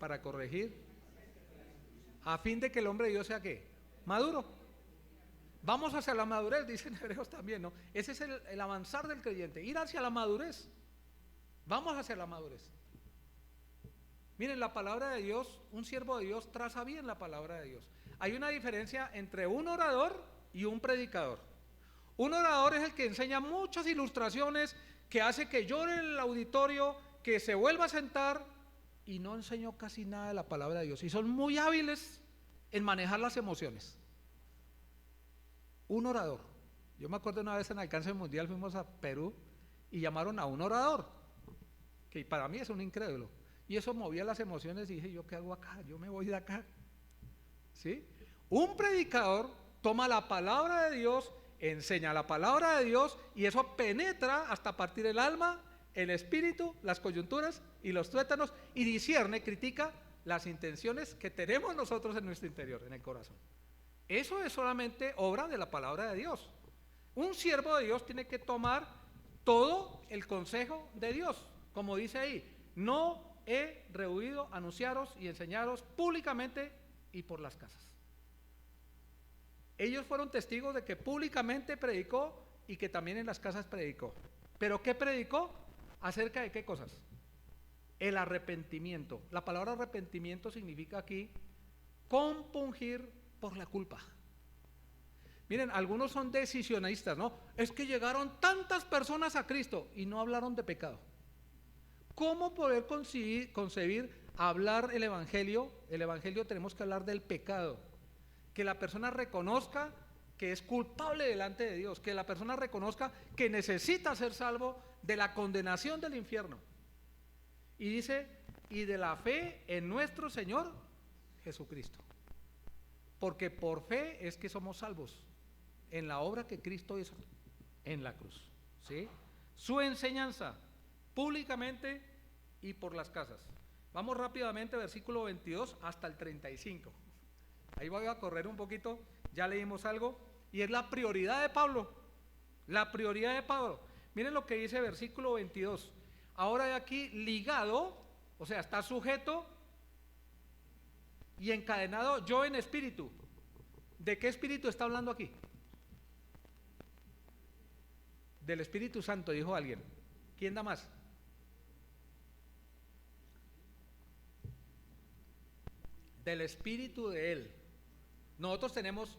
para corregir, a fin de que el hombre de Dios sea ¿qué? Maduro. Vamos hacia la madurez, dicen Hebreos también, ¿no? Ese es el avanzar del creyente, ir hacia la madurez. Vamos hacia la madurez. Miren, la palabra de Dios, un siervo de Dios traza bien la palabra de Dios. Hay una diferencia entre un orador y un predicador. Un orador es el que enseña muchas ilustraciones, que hace que llore el auditorio, que se vuelva a sentar y no enseñó casi nada de la palabra de Dios. Y son muy hábiles en manejar las emociones. Un orador. Yo me acuerdo una vez en Alcance Mundial fuimos a Perú y llamaron a un orador, que para mí es un incrédulo. Y eso movía las emociones y dije, ¿yo qué hago acá? Yo me voy de acá. ¿Sí? Un predicador toma la palabra de Dios, enseña la palabra de Dios y eso penetra hasta partir el alma, el espíritu, las coyunturas y los tuétanos y discierne, critica las intenciones que tenemos nosotros en nuestro interior, en el corazón. Eso es solamente obra de la palabra de Dios. Un siervo de Dios tiene que tomar todo el consejo de Dios, como dice ahí, no he rehuido anunciaros y enseñaros públicamente y por las casas. Ellos fueron testigos de que públicamente predicó y que también en las casas predicó. ¿Pero qué predicó? ¿Acerca de qué cosas? El arrepentimiento. La palabra arrepentimiento significa aquí compungir por la culpa. Miren, algunos son decisionistas, ¿no? Es que llegaron tantas personas a Cristo y no hablaron de pecado. ¿Cómo poder concebir hablar el Evangelio? El Evangelio tenemos que hablar del pecado. Que la persona reconozca que es culpable delante de Dios, que la persona reconozca que necesita ser salvo de la condenación del infierno. Y dice, y de la fe en nuestro Señor Jesucristo. Porque por fe es que somos salvos, en la obra que Cristo hizo en la cruz, ¿sí? Su enseñanza, públicamente y por las casas. Vamos rápidamente, versículo 22 hasta el 35. Ahí voy a correr un poquito, ya leímos algo, y es la prioridad de Pablo. La prioridad de Pablo. Miren lo que dice versículo 22. Ahora de aquí ligado, o sea, está sujeto y encadenado yo en espíritu. ¿De qué espíritu está hablando aquí? Del Espíritu Santo, dijo alguien. ¿Quién da más? Del espíritu de Él. Nosotros tenemos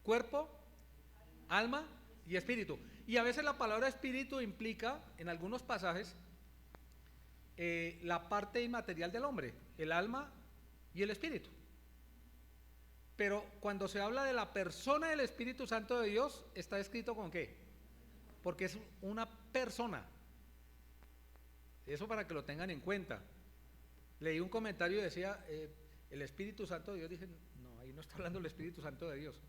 cuerpo, alma y espíritu. Y a veces la palabra espíritu implica, en algunos pasajes, la parte inmaterial del hombre, el alma y el espíritu. Pero cuando se habla de la persona del Espíritu Santo de Dios, está escrito con ¿qué? Porque es una persona. Eso para que lo tengan en cuenta. Leí un comentario y decía, el Espíritu Santo de Dios. Dije, no, ahí no está hablando el Espíritu Santo de Dios.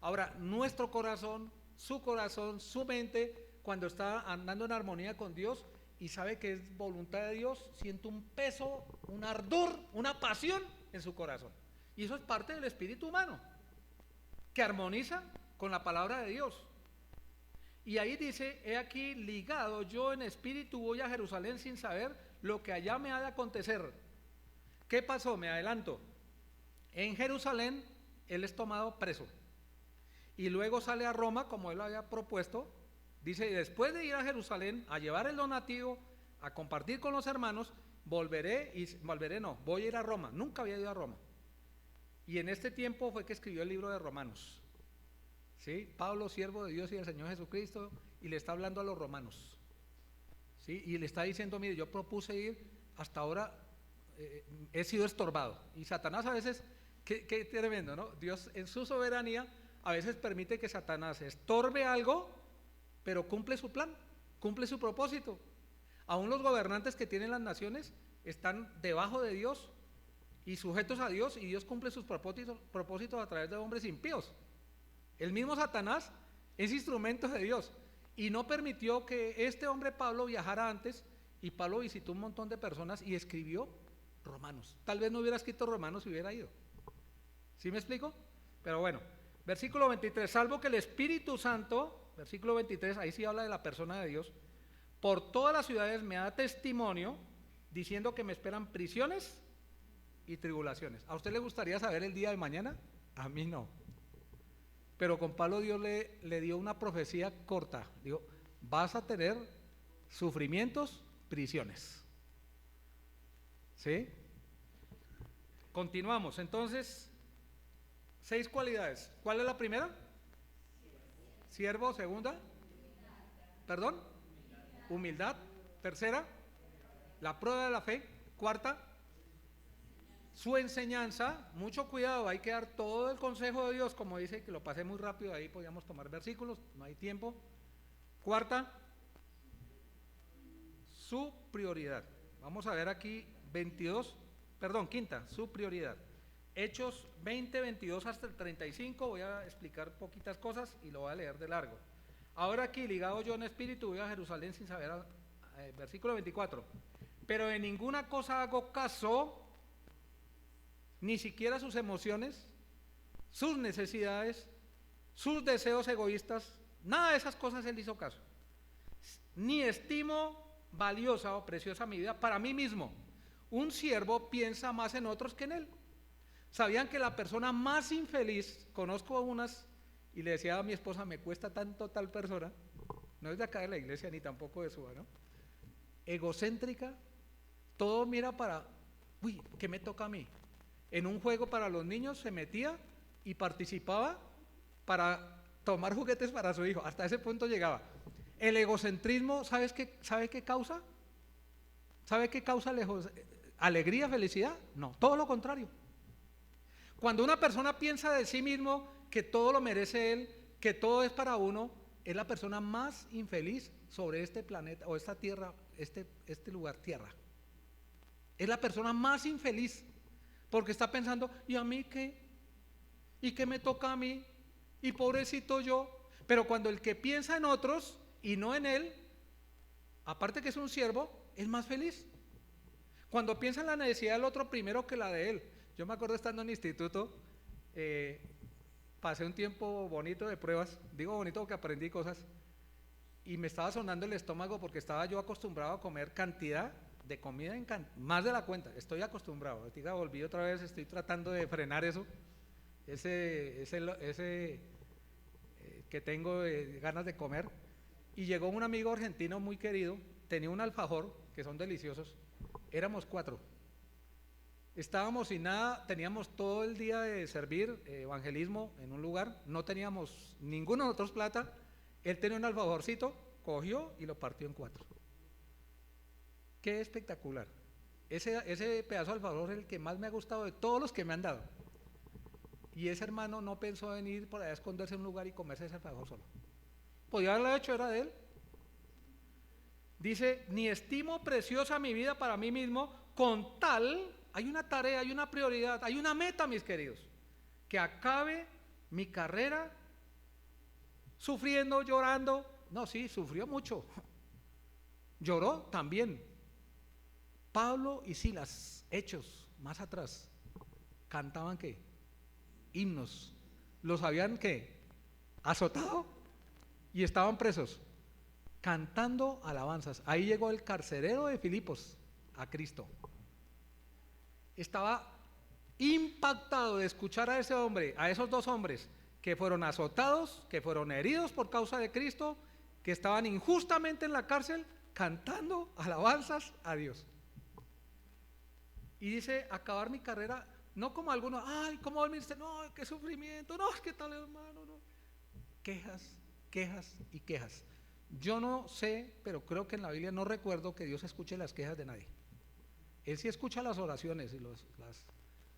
Ahora, nuestro corazón, su mente, cuando está andando en armonía con Dios y sabe que es voluntad de Dios, siente un peso, un ardor, una pasión en su corazón. Y eso es parte del espíritu humano, que armoniza con la palabra de Dios. Y ahí dice, he aquí ligado yo en espíritu voy a Jerusalén sin saber lo que allá me ha de acontecer. ¿Qué pasó? Me adelanto. En Jerusalén él es tomado preso y luego sale a Roma como él había propuesto. Dice, y después de ir a Jerusalén a llevar el donativo, a compartir con los hermanos, voy a ir a Roma. Nunca había ido a Roma. Y en este tiempo fue que escribió el libro de Romanos. ¿Sí? Pablo, siervo de Dios y del Señor Jesucristo, y le está hablando a los romanos. ¿Sí? Y le está diciendo, mire, yo propuse ir, hasta ahora he sido estorbado. Y Satanás a veces, qué tremendo, ¿no? Dios en su soberanía a veces permite que Satanás estorbe algo, pero cumple su plan, cumple su propósito. Aún los gobernantes que tienen las naciones están debajo de Dios y sujetos a Dios, y Dios cumple sus propósitos a través de hombres impíos. El mismo Satanás es instrumento de Dios y no permitió que este hombre Pablo viajara antes, y Pablo visitó un montón de personas y escribió Romanos. Tal vez no hubiera escrito Romanos si hubiera ido. ¿Sí me explico? Pero bueno, versículo 23, salvo que el Espíritu Santo, versículo 23, ahí sí habla de la persona de Dios, por todas las ciudades me da testimonio diciendo que me esperan prisiones y tribulaciones. ¿A usted le gustaría saber el día de mañana? A mí no. Pero con Pablo Dios le dio una profecía corta. Dijo, vas a tener sufrimientos, prisiones. ¿Sí? Continuamos. Entonces, 6 cualidades. ¿Cuál es la primera? Siervo. Segunda. ¿Perdón? Humildad. Tercera, la prueba de la fe. Cuarta, su enseñanza. Mucho cuidado, hay que dar todo el consejo de Dios, como dice, que lo pasé muy rápido, ahí podíamos tomar versículos, no hay tiempo. Cuarta, su prioridad. Vamos a ver aquí quinta, su prioridad. Hechos 20, 22 hasta el 35, voy a explicar poquitas cosas y lo voy a leer de largo. Ahora aquí, ligado yo en espíritu, voy a Jerusalén sin saber, versículo 24. Pero en ninguna cosa hago caso, ni siquiera sus emociones, sus necesidades, sus deseos egoístas, nada de esas cosas él hizo caso. Ni estimo valiosa o preciosa mi vida para mí mismo. un siervo piensa más en otros que en él. ¿Sabían que la persona más infeliz, conozco a unas, y le decía a mi esposa, me cuesta tanto tal persona, no es de acá de la iglesia ni tampoco de Suba, ¿no? Egocéntrica, todo mira para, uy, ¿qué me toca a mí? En un juego para los niños se metía y participaba para tomar juguetes para su hijo, hasta ese punto llegaba. El egocentrismo, ¿sabe qué causa? ¿Sabe qué causa alegría, felicidad? No, todo lo contrario. Cuando una persona piensa de sí mismo que todo lo merece él, que todo es para uno, es la persona más infeliz sobre este planeta o esta tierra, este lugar tierra. Es la persona más infeliz porque está pensando, ¿y a mí qué? ¿Y qué me toca a mí? ¿Y pobrecito yo? Pero cuando el que piensa en otros y no en él, aparte que es un siervo, es más feliz. Cuando piensa en la necesidad del otro primero que la de él. Yo me acuerdo estando en el instituto, pasé un tiempo bonito de pruebas, digo bonito porque aprendí cosas, y me estaba sonando el estómago porque estaba yo acostumbrado a comer cantidad de comida más de la cuenta, estoy acostumbrado, volví otra vez, estoy tratando de frenar eso, ese que tengo ganas de comer, y llegó un amigo argentino muy querido, tenía un alfajor, que son deliciosos, éramos 4, estábamos sin nada, teníamos todo el día de servir evangelismo en un lugar, no teníamos ninguno de nosotros plata, él tenía un alfajorcito, cogió y lo partió en 4. Qué espectacular. Ese pedazo de alfajor es el que más me ha gustado de todos los que me han dado. Y ese hermano no pensó venir por allá a esconderse en un lugar y comerse ese alfajor solo. Podía haberlo hecho, era de él. Dice, ni estimo preciosa mi vida para mí mismo, con tal, hay una tarea, hay una prioridad, hay una meta, mis queridos, que acabe mi carrera sufriendo, llorando. No, sí, sufrió mucho. Lloró también. Pablo y Silas, Hechos, más atrás, cantaban ¿qué? Himnos. Los habían ¿qué? Azotado y estaban presos, cantando alabanzas. Ahí llegó el carcelero de Filipos a Cristo. Estaba impactado de escuchar a ese hombre, a esos 2 hombres que fueron azotados, que fueron heridos por causa de Cristo, que estaban injustamente en la cárcel, cantando alabanzas a Dios. Y dice, acabar mi carrera, no como algunos, ay, ¿cómo va el ministerio? No, qué sufrimiento, no, ¿qué tal hermano? No. Quejas, quejas y quejas. Yo no sé, pero creo que en la Biblia no recuerdo que Dios escuche las quejas de nadie. Él sí escucha las oraciones y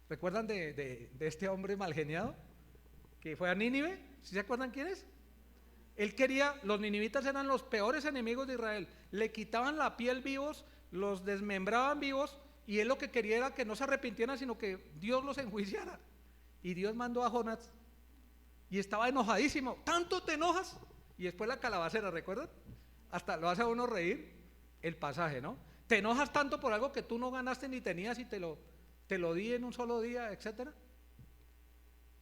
¿recuerdan de este hombre malgeniado que fue a Nínive? ¿Sí se acuerdan quién es? Él quería, los ninivitas eran los peores enemigos de Israel, le quitaban la piel vivos, los desmembraban vivos, y él lo que quería era que no se arrepintieran, sino que Dios los enjuiciara. Y Dios mandó a Jonás, y estaba enojadísimo. ¿Tanto te enojas? Y después la calabacera, ¿recuerdan? Hasta lo hace a uno reír el pasaje, ¿no? Te enojas tanto por algo que tú no ganaste ni tenías y te lo di en un solo día, etcétera.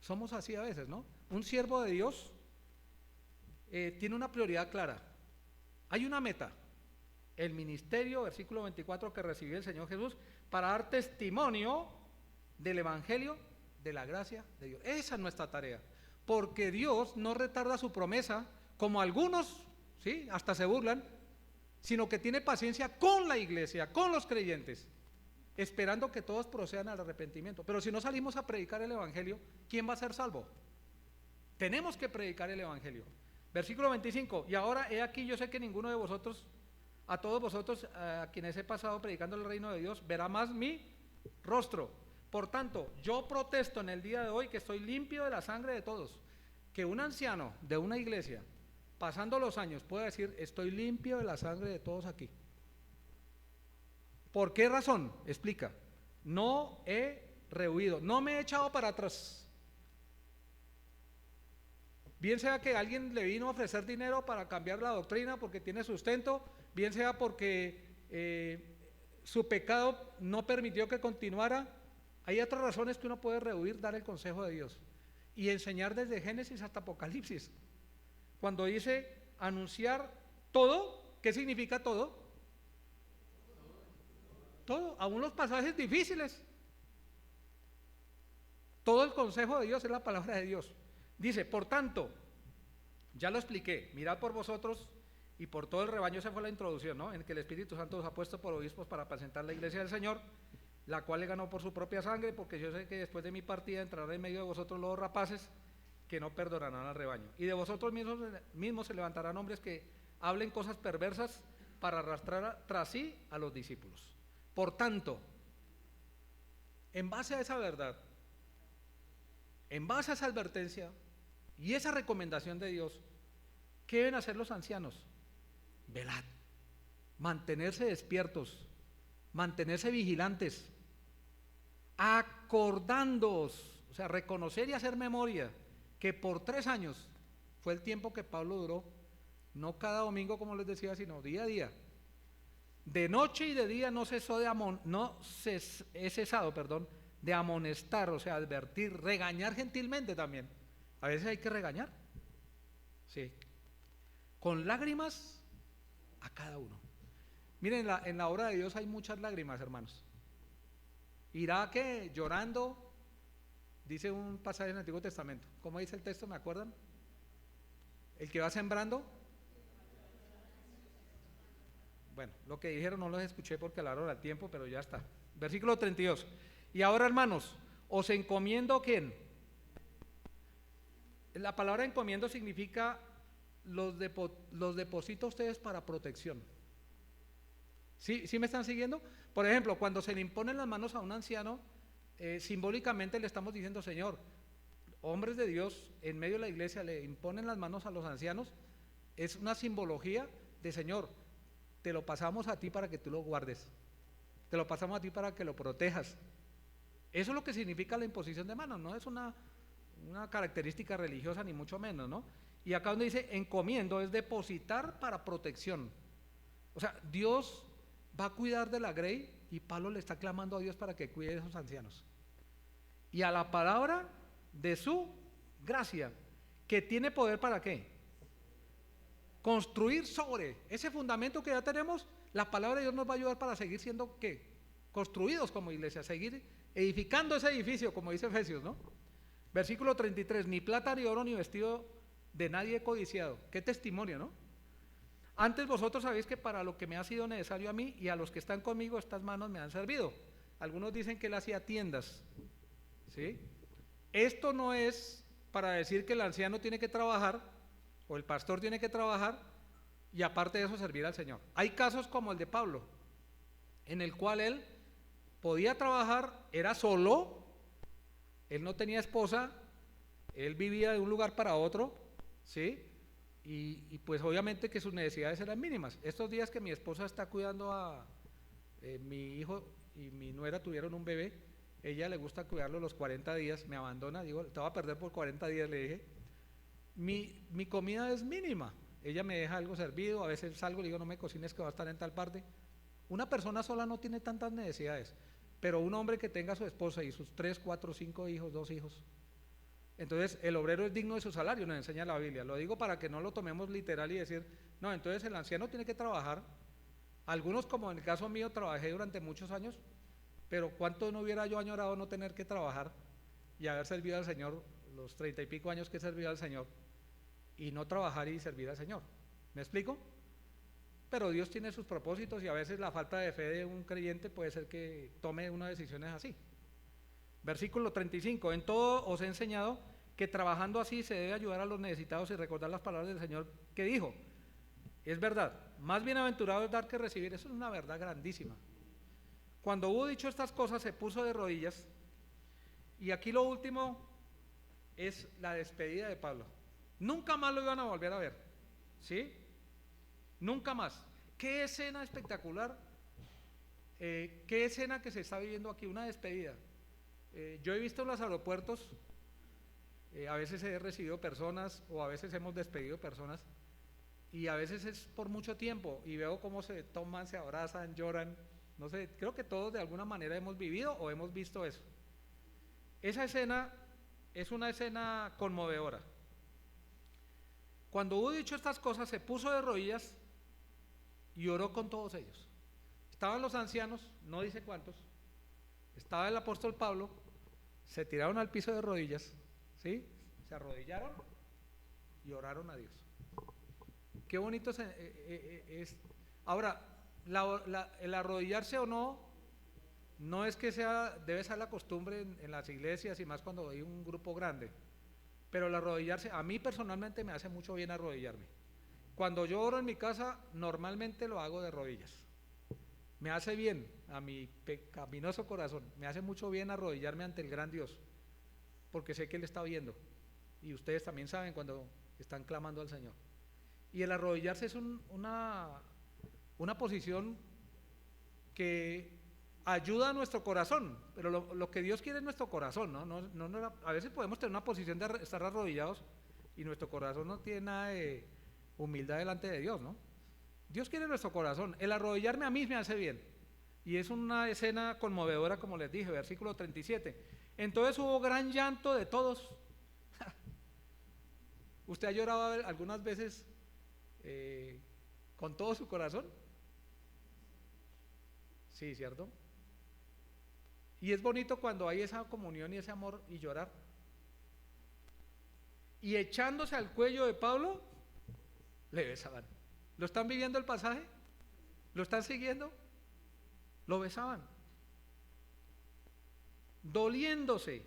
Somos así a veces, ¿no? Un siervo de Dios tiene una prioridad clara. Hay una meta, el ministerio, versículo 24, que recibió el Señor Jesús para dar testimonio del evangelio de la gracia de Dios. Esa es nuestra tarea, porque Dios no retarda su promesa como algunos, ¿sí? Hasta se burlan, sino que tiene paciencia con la iglesia, con los creyentes, esperando que todos procedan al arrepentimiento. Pero si no salimos a predicar el evangelio, ¿quién va a ser salvo? Tenemos que predicar el evangelio. Versículo 25, y ahora he aquí, yo sé que ninguno de vosotros, a todos vosotros a quienes he pasado predicando el reino de Dios, verá más mi rostro. Por tanto, yo protesto en el día de hoy que estoy limpio de la sangre de todos. Que un anciano de una iglesia, pasando los años, pueda decir, estoy limpio de la sangre de todos aquí. ¿Por qué razón? Explica. No he rehuido, no me he echado para atrás. Bien sea que alguien le vino a ofrecer dinero para cambiar la doctrina porque tiene sustento, bien sea porque su pecado no permitió que continuara. Hay otras razones que uno puede rehuir, dar el consejo de Dios y enseñar desde Génesis hasta Apocalipsis. Cuando dice anunciar todo, ¿qué significa todo? todo, aún los pasajes difíciles. Todo el consejo de Dios es la palabra de Dios. Dice, por tanto, ya lo expliqué, mirad por vosotros y por todo el rebaño. Esa fue la introducción, ¿no? En que el Espíritu Santo os ha puesto por obispos para apacentar la iglesia del Señor, la cual le ganó por su propia sangre, porque yo sé que después de mi partida entrará en medio de vosotros los rapaces que no perdonarán al rebaño. Y de vosotros mismos se levantarán hombres que hablen cosas perversas para arrastrar tras sí a los discípulos. Por tanto, en base a esa verdad, en base a esa advertencia y esa recomendación de Dios, ¿qué deben hacer los ancianos? Velad, mantenerse despiertos, mantenerse vigilantes, acordándoos, o sea, reconocer y hacer memoria que por 3 años fue el tiempo que Pablo duró, no cada domingo como les decía, sino día a día. De noche y de día no cesó he cesado, de amonestar, o sea, advertir, regañar gentilmente también. A veces hay que regañar, sí, con lágrimas a cada uno. Miren, en la obra de Dios hay muchas lágrimas, hermanos. Irá que llorando, dice un pasaje en el Antiguo Testamento. ¿Cómo dice el texto? ¿Me acuerdan? El que va sembrando. Bueno, lo que dijeron no los escuché porque hablaron al tiempo, pero ya está. Versículo 32. Y ahora, hermanos, os encomiendo, ¿quién? La palabra encomiendo significa los deposito a ustedes para protección. ¿Sí me están siguiendo? Por ejemplo, cuando se le imponen las manos a un anciano, simbólicamente le estamos diciendo, Señor, hombres de Dios en medio de la iglesia le imponen las manos a los ancianos, es una simbología de, Señor, te lo pasamos a ti para que tú lo guardes, te lo pasamos a ti para que lo protejas. Eso es lo que significa la imposición de manos, no es una característica religiosa ni mucho menos, ¿no? Y acá donde dice encomiendo es depositar para protección. O sea, Dios va a cuidar de la grey y Pablo le está clamando a Dios para que cuide de esos ancianos. Y a la palabra de su gracia, que tiene poder para qué? Construir sobre ese fundamento que ya tenemos. La palabra de Dios nos va a ayudar para seguir siendo ¿qué? Construidos como iglesia, seguir edificando ese edificio, como dice Efesios, ¿no? Versículo 33, ni plata, ni oro, ni vestido de nadie he codiciado. Qué testimonio, ¿no? Antes vosotros sabéis que para lo que me ha sido necesario a mí y a los que están conmigo, estas manos me han servido. Algunos dicen que él hacía tiendas, ¿sí? Esto no es para decir que el anciano tiene que trabajar o el pastor tiene que trabajar y aparte de eso servir al Señor. Hay casos como el de Pablo, en el cual él podía trabajar, era solo, él no tenía esposa, él vivía de un lugar para otro, ¿sí? Y pues obviamente que sus necesidades eran mínimas. Estos días que mi esposa está cuidando a mi hijo y mi nuera tuvieron un bebé, ella le gusta cuidarlo los 40 días, me abandona, digo, te voy a perder por 40 días, le dije. Mi comida es mínima, ella me deja algo servido, a veces salgo y le digo, no me cocines que va a estar en tal parte. Una persona sola no tiene tantas necesidades, pero un hombre que tenga a su esposa y sus 3, 4, 5 hijos, 2 hijos, entonces el obrero es digno de su salario, nos enseña la Biblia. Lo digo para que no lo tomemos literal y decir, no, entonces el anciano tiene que trabajar. Algunos, como en el caso mío, trabajé durante muchos años, pero cuánto no hubiera yo añorado no tener que trabajar y haber servido al Señor los 30 y pico años que he servido al Señor y no trabajar y servir al Señor. ¿Me explico? Pero Dios tiene sus propósitos y a veces la falta de fe de un creyente puede ser que tome unas decisiones así. Versículo 35, en todo os he enseñado que trabajando así se debe ayudar a los necesitados y recordar las palabras del Señor que dijo, es verdad, más bienaventurado es dar que recibir. Eso es una verdad grandísima. Cuando hubo dicho estas cosas se puso de rodillas y aquí lo último es la despedida de Pablo. Nunca más lo iban a volver a ver, ¿sí? Nunca más. Qué escena espectacular, qué escena que se está viviendo aquí, una despedida. Yo he visto en los aeropuertos, a veces he recibido personas o a veces hemos despedido personas y a veces es por mucho tiempo y veo cómo se toman, se abrazan, lloran, no sé, creo que todos de alguna manera hemos vivido o hemos visto eso. Esa escena es una escena conmovedora. Cuando hubo dicho estas cosas se puso de rodillas y oró con todos ellos. estaban los ancianos, no dice cuántos, estaba el apóstol Pablo, se tiraron al piso de rodillas, ¿sí? Se arrodillaron y oraron a Dios. Qué bonito es. Ahora, el arrodillarse o no, no es que debe ser la costumbre en las iglesias y más cuando hay un grupo grande, pero el arrodillarse, a mí personalmente me hace mucho bien arrodillarme. Cuando yo oro en mi casa, normalmente lo hago de rodillas. Me hace bien a mi pecaminoso corazón, me hace mucho bien arrodillarme ante el gran Dios, porque sé que Él está viendo, y ustedes también saben cuando están clamando al Señor. Y el arrodillarse es una posición que ayuda a nuestro corazón, pero lo que Dios quiere es nuestro corazón, ¿no? A veces podemos tener una posición de estar arrodillados y nuestro corazón no tiene nada de humildad delante de Dios, ¿no? Dios quiere nuestro corazón. El arrodillarme a mí me hace bien. Y es una escena conmovedora, como les dije, versículo 37. Entonces hubo gran llanto de todos. ¿Usted ha llorado algunas veces con todo su corazón? Sí, ¿cierto? Y es bonito cuando hay esa comunión y ese amor y llorar. Y echándose al cuello de Pablo, le besaban. ¿Lo están viviendo el pasaje? ¿Lo están siguiendo? Lo besaban. Doliéndose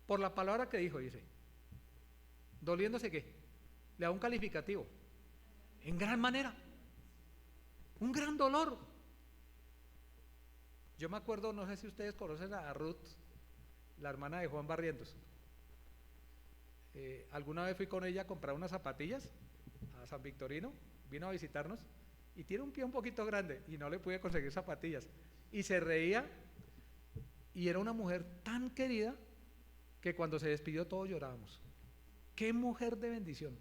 por la palabra que dijo, dice. ¿Doliéndose qué? Le da un calificativo. En gran manera. Un gran dolor. Yo me acuerdo, no sé si ustedes conocen a Ruth, la hermana de Juan Barrientos. Alguna vez fui con ella a comprar unas zapatillas a San Victorino, vino a visitarnos y tiene un pie un poquito grande y no le pude conseguir zapatillas y se reía, y era una mujer tan querida que cuando se despidió todos llorábamos. Qué mujer de bendición.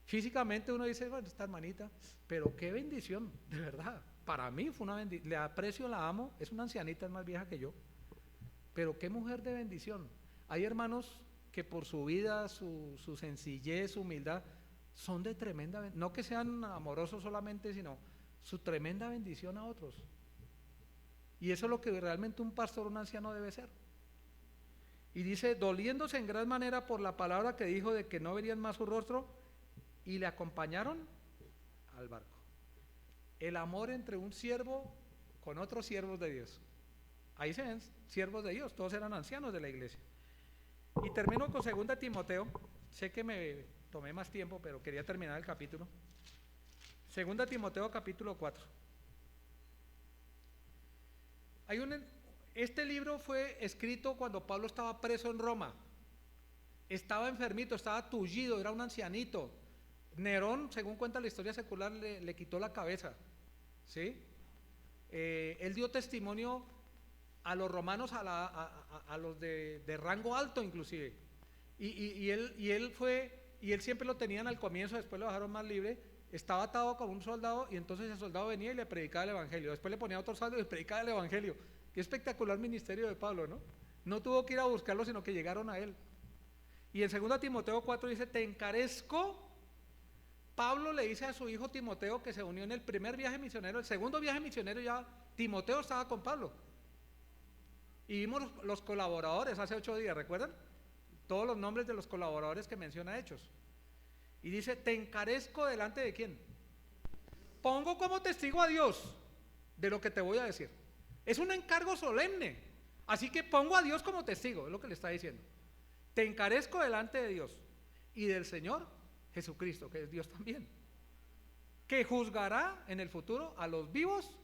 Físicamente uno dice, bueno, esta hermanita, pero qué bendición, de verdad. Para mí fue una bendición, le aprecio, la amo, es una ancianita, es más vieja que yo, pero qué mujer de bendición. Hay hermanos que por su vida, su sencillez, su humildad, son de tremenda bendición, no que sean amorosos solamente, sino su tremenda bendición a otros. Y eso es lo que realmente un pastor, un anciano debe ser. Y dice, doliéndose en gran manera por la palabra que dijo de que no verían más su rostro, y le acompañaron al barco. El amor entre un siervo con otros siervos de Dios. Ahí se ven siervos de Dios, todos eran ancianos de la iglesia. Y termino con 2 Timoteo. Sé que me tomé más tiempo, pero quería terminar el capítulo. 2 Timoteo capítulo 4. Este libro fue escrito cuando Pablo estaba preso en Roma. Estaba enfermito, estaba tullido, era un ancianito. Nerón, según cuenta la historia secular, le quitó la cabeza, ¿sí? Él dio testimonio a los romanos, a los de rango alto inclusive, y él siempre lo tenían al comienzo, después lo dejaron más libre. Estaba atado con un soldado y entonces el soldado venía y le predicaba el evangelio, después le ponía otro soldado y le predicaba el evangelio. Qué espectacular ministerio de Pablo, ¿no? No tuvo que ir a buscarlo, sino que llegaron a él. Y en 2 Timoteo 4 dice, te encarezco. Pablo le dice a su hijo Timoteo, que se unió en el primer viaje misionero, el segundo viaje misionero ya Timoteo estaba con Pablo. Y vimos los colaboradores hace 8 días, ¿recuerdan? Todos los nombres de los colaboradores que menciona Hechos. Y dice, te encarezco delante de quién. Pongo como testigo a Dios de lo que te voy a decir. Es un encargo solemne, así que pongo a Dios como testigo, es lo que le está diciendo. Te encarezco delante de Dios y del Señor Jesucristo, que es Dios también, que juzgará en el futuro a los vivos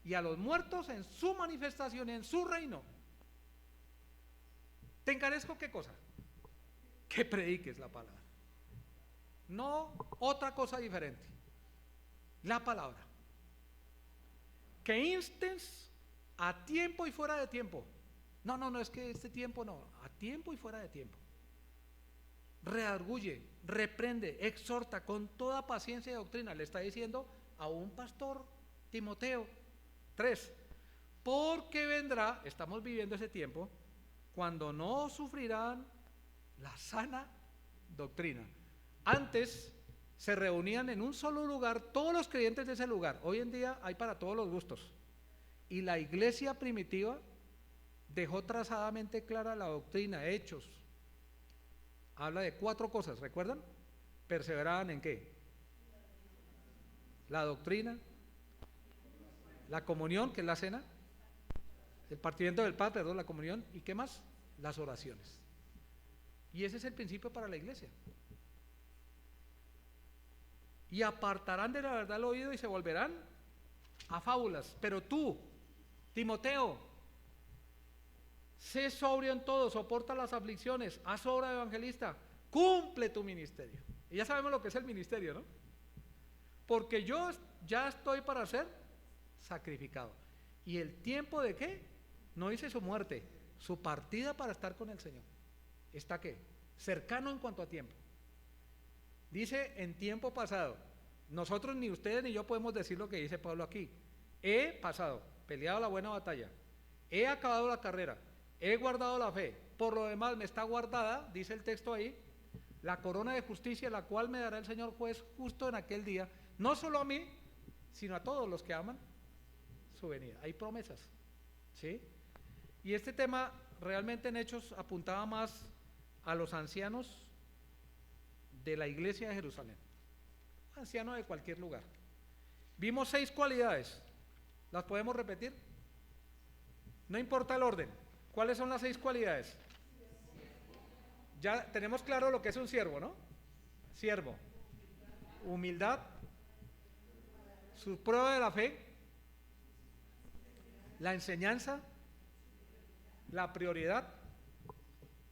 y a los muertos en su manifestación, en su reino. ¿Te encarezco qué cosa? Que prediques la palabra, no otra cosa diferente, la palabra. Que instes a tiempo y fuera de tiempo. No, es que este tiempo no, a tiempo y fuera de tiempo. Redarguye, reprende, exhorta con toda paciencia y doctrina. Le está diciendo a un pastor, Timoteo. 3. Porque vendrá, estamos viviendo ese tiempo, cuando no sufrirán la sana doctrina. Antes se reunían en un solo lugar todos los creyentes de ese lugar. Hoy en día hay para todos los gustos. Y la iglesia primitiva dejó trazadamente clara la doctrina, Hechos. Habla de 4 cosas, ¿recuerdan? Perseveraban en ¿qué? La doctrina, la comunión, que es la cena, el partimiento del pan, perdón, la comunión, ¿y qué más? Las oraciones. Y ese es el principio para la iglesia. Y apartarán de la verdad el oído y se volverán a fábulas. Pero tú, Timoteo, sé sobrio en todo, soporta las aflicciones, haz obra de evangelista, cumple tu ministerio. Y ya sabemos lo que es el ministerio, ¿no? Porque yo ya estoy para ser sacrificado. ¿Y el tiempo de qué? No dice su muerte, su partida para estar con el Señor. ¿Está qué? Cercano en cuanto a tiempo. Dice en tiempo pasado. Nosotros ni ustedes ni yo podemos decir lo que dice Pablo aquí. He pasado, peleado la buena batalla, he acabado la carrera, he guardado la fe. Por lo demás me está guardada, dice el texto ahí, la corona de justicia, la cual me dará el Señor juez justo en aquel día, no solo a mí, sino a todos los que aman su venida. Hay promesas, ¿sí? Y este tema realmente en Hechos apuntaba más a los ancianos de la iglesia de Jerusalén, ancianos de cualquier lugar. Vimos 6 cualidades, ¿las podemos repetir? No importa el orden. ¿Cuáles son las 6 cualidades? Ya tenemos claro lo que es un siervo, ¿no? Siervo, humildad, su prueba de la fe, la enseñanza, la prioridad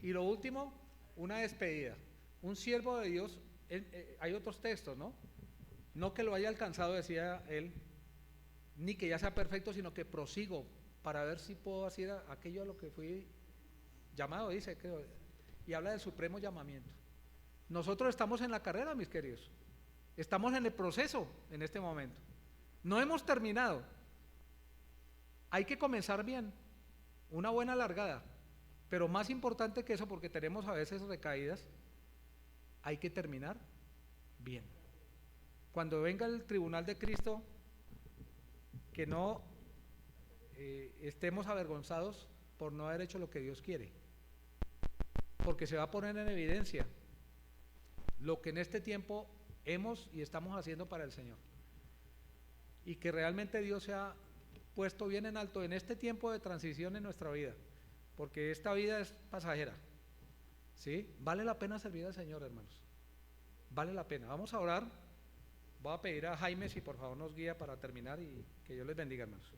y lo último, una despedida. Un siervo de Dios, hay otros textos, ¿no? No que lo haya alcanzado, decía él, ni que ya sea perfecto, sino que prosigo para ver si puedo hacer aquello a lo que fui llamado, dice, creo, y habla del supremo llamamiento. Nosotros estamos en la carrera, mis queridos, estamos en el proceso en este momento, no hemos terminado, hay que comenzar bien, una buena largada, pero más importante que eso, porque tenemos a veces recaídas, hay que terminar bien. Cuando venga el tribunal de Cristo, que no estemos avergonzados por no haber hecho lo que Dios quiere, porque se va a poner en evidencia lo que en este tiempo hemos y estamos haciendo para el Señor, y que realmente Dios se ha puesto bien en alto en este tiempo de transición en nuestra vida, porque esta vida es pasajera, ¿sí? Vale la pena servir al Señor, hermanos, vale la pena. Vamos a orar. Voy a pedir a Jaime si por favor nos guía para terminar y que Dios les bendiga, hermanos.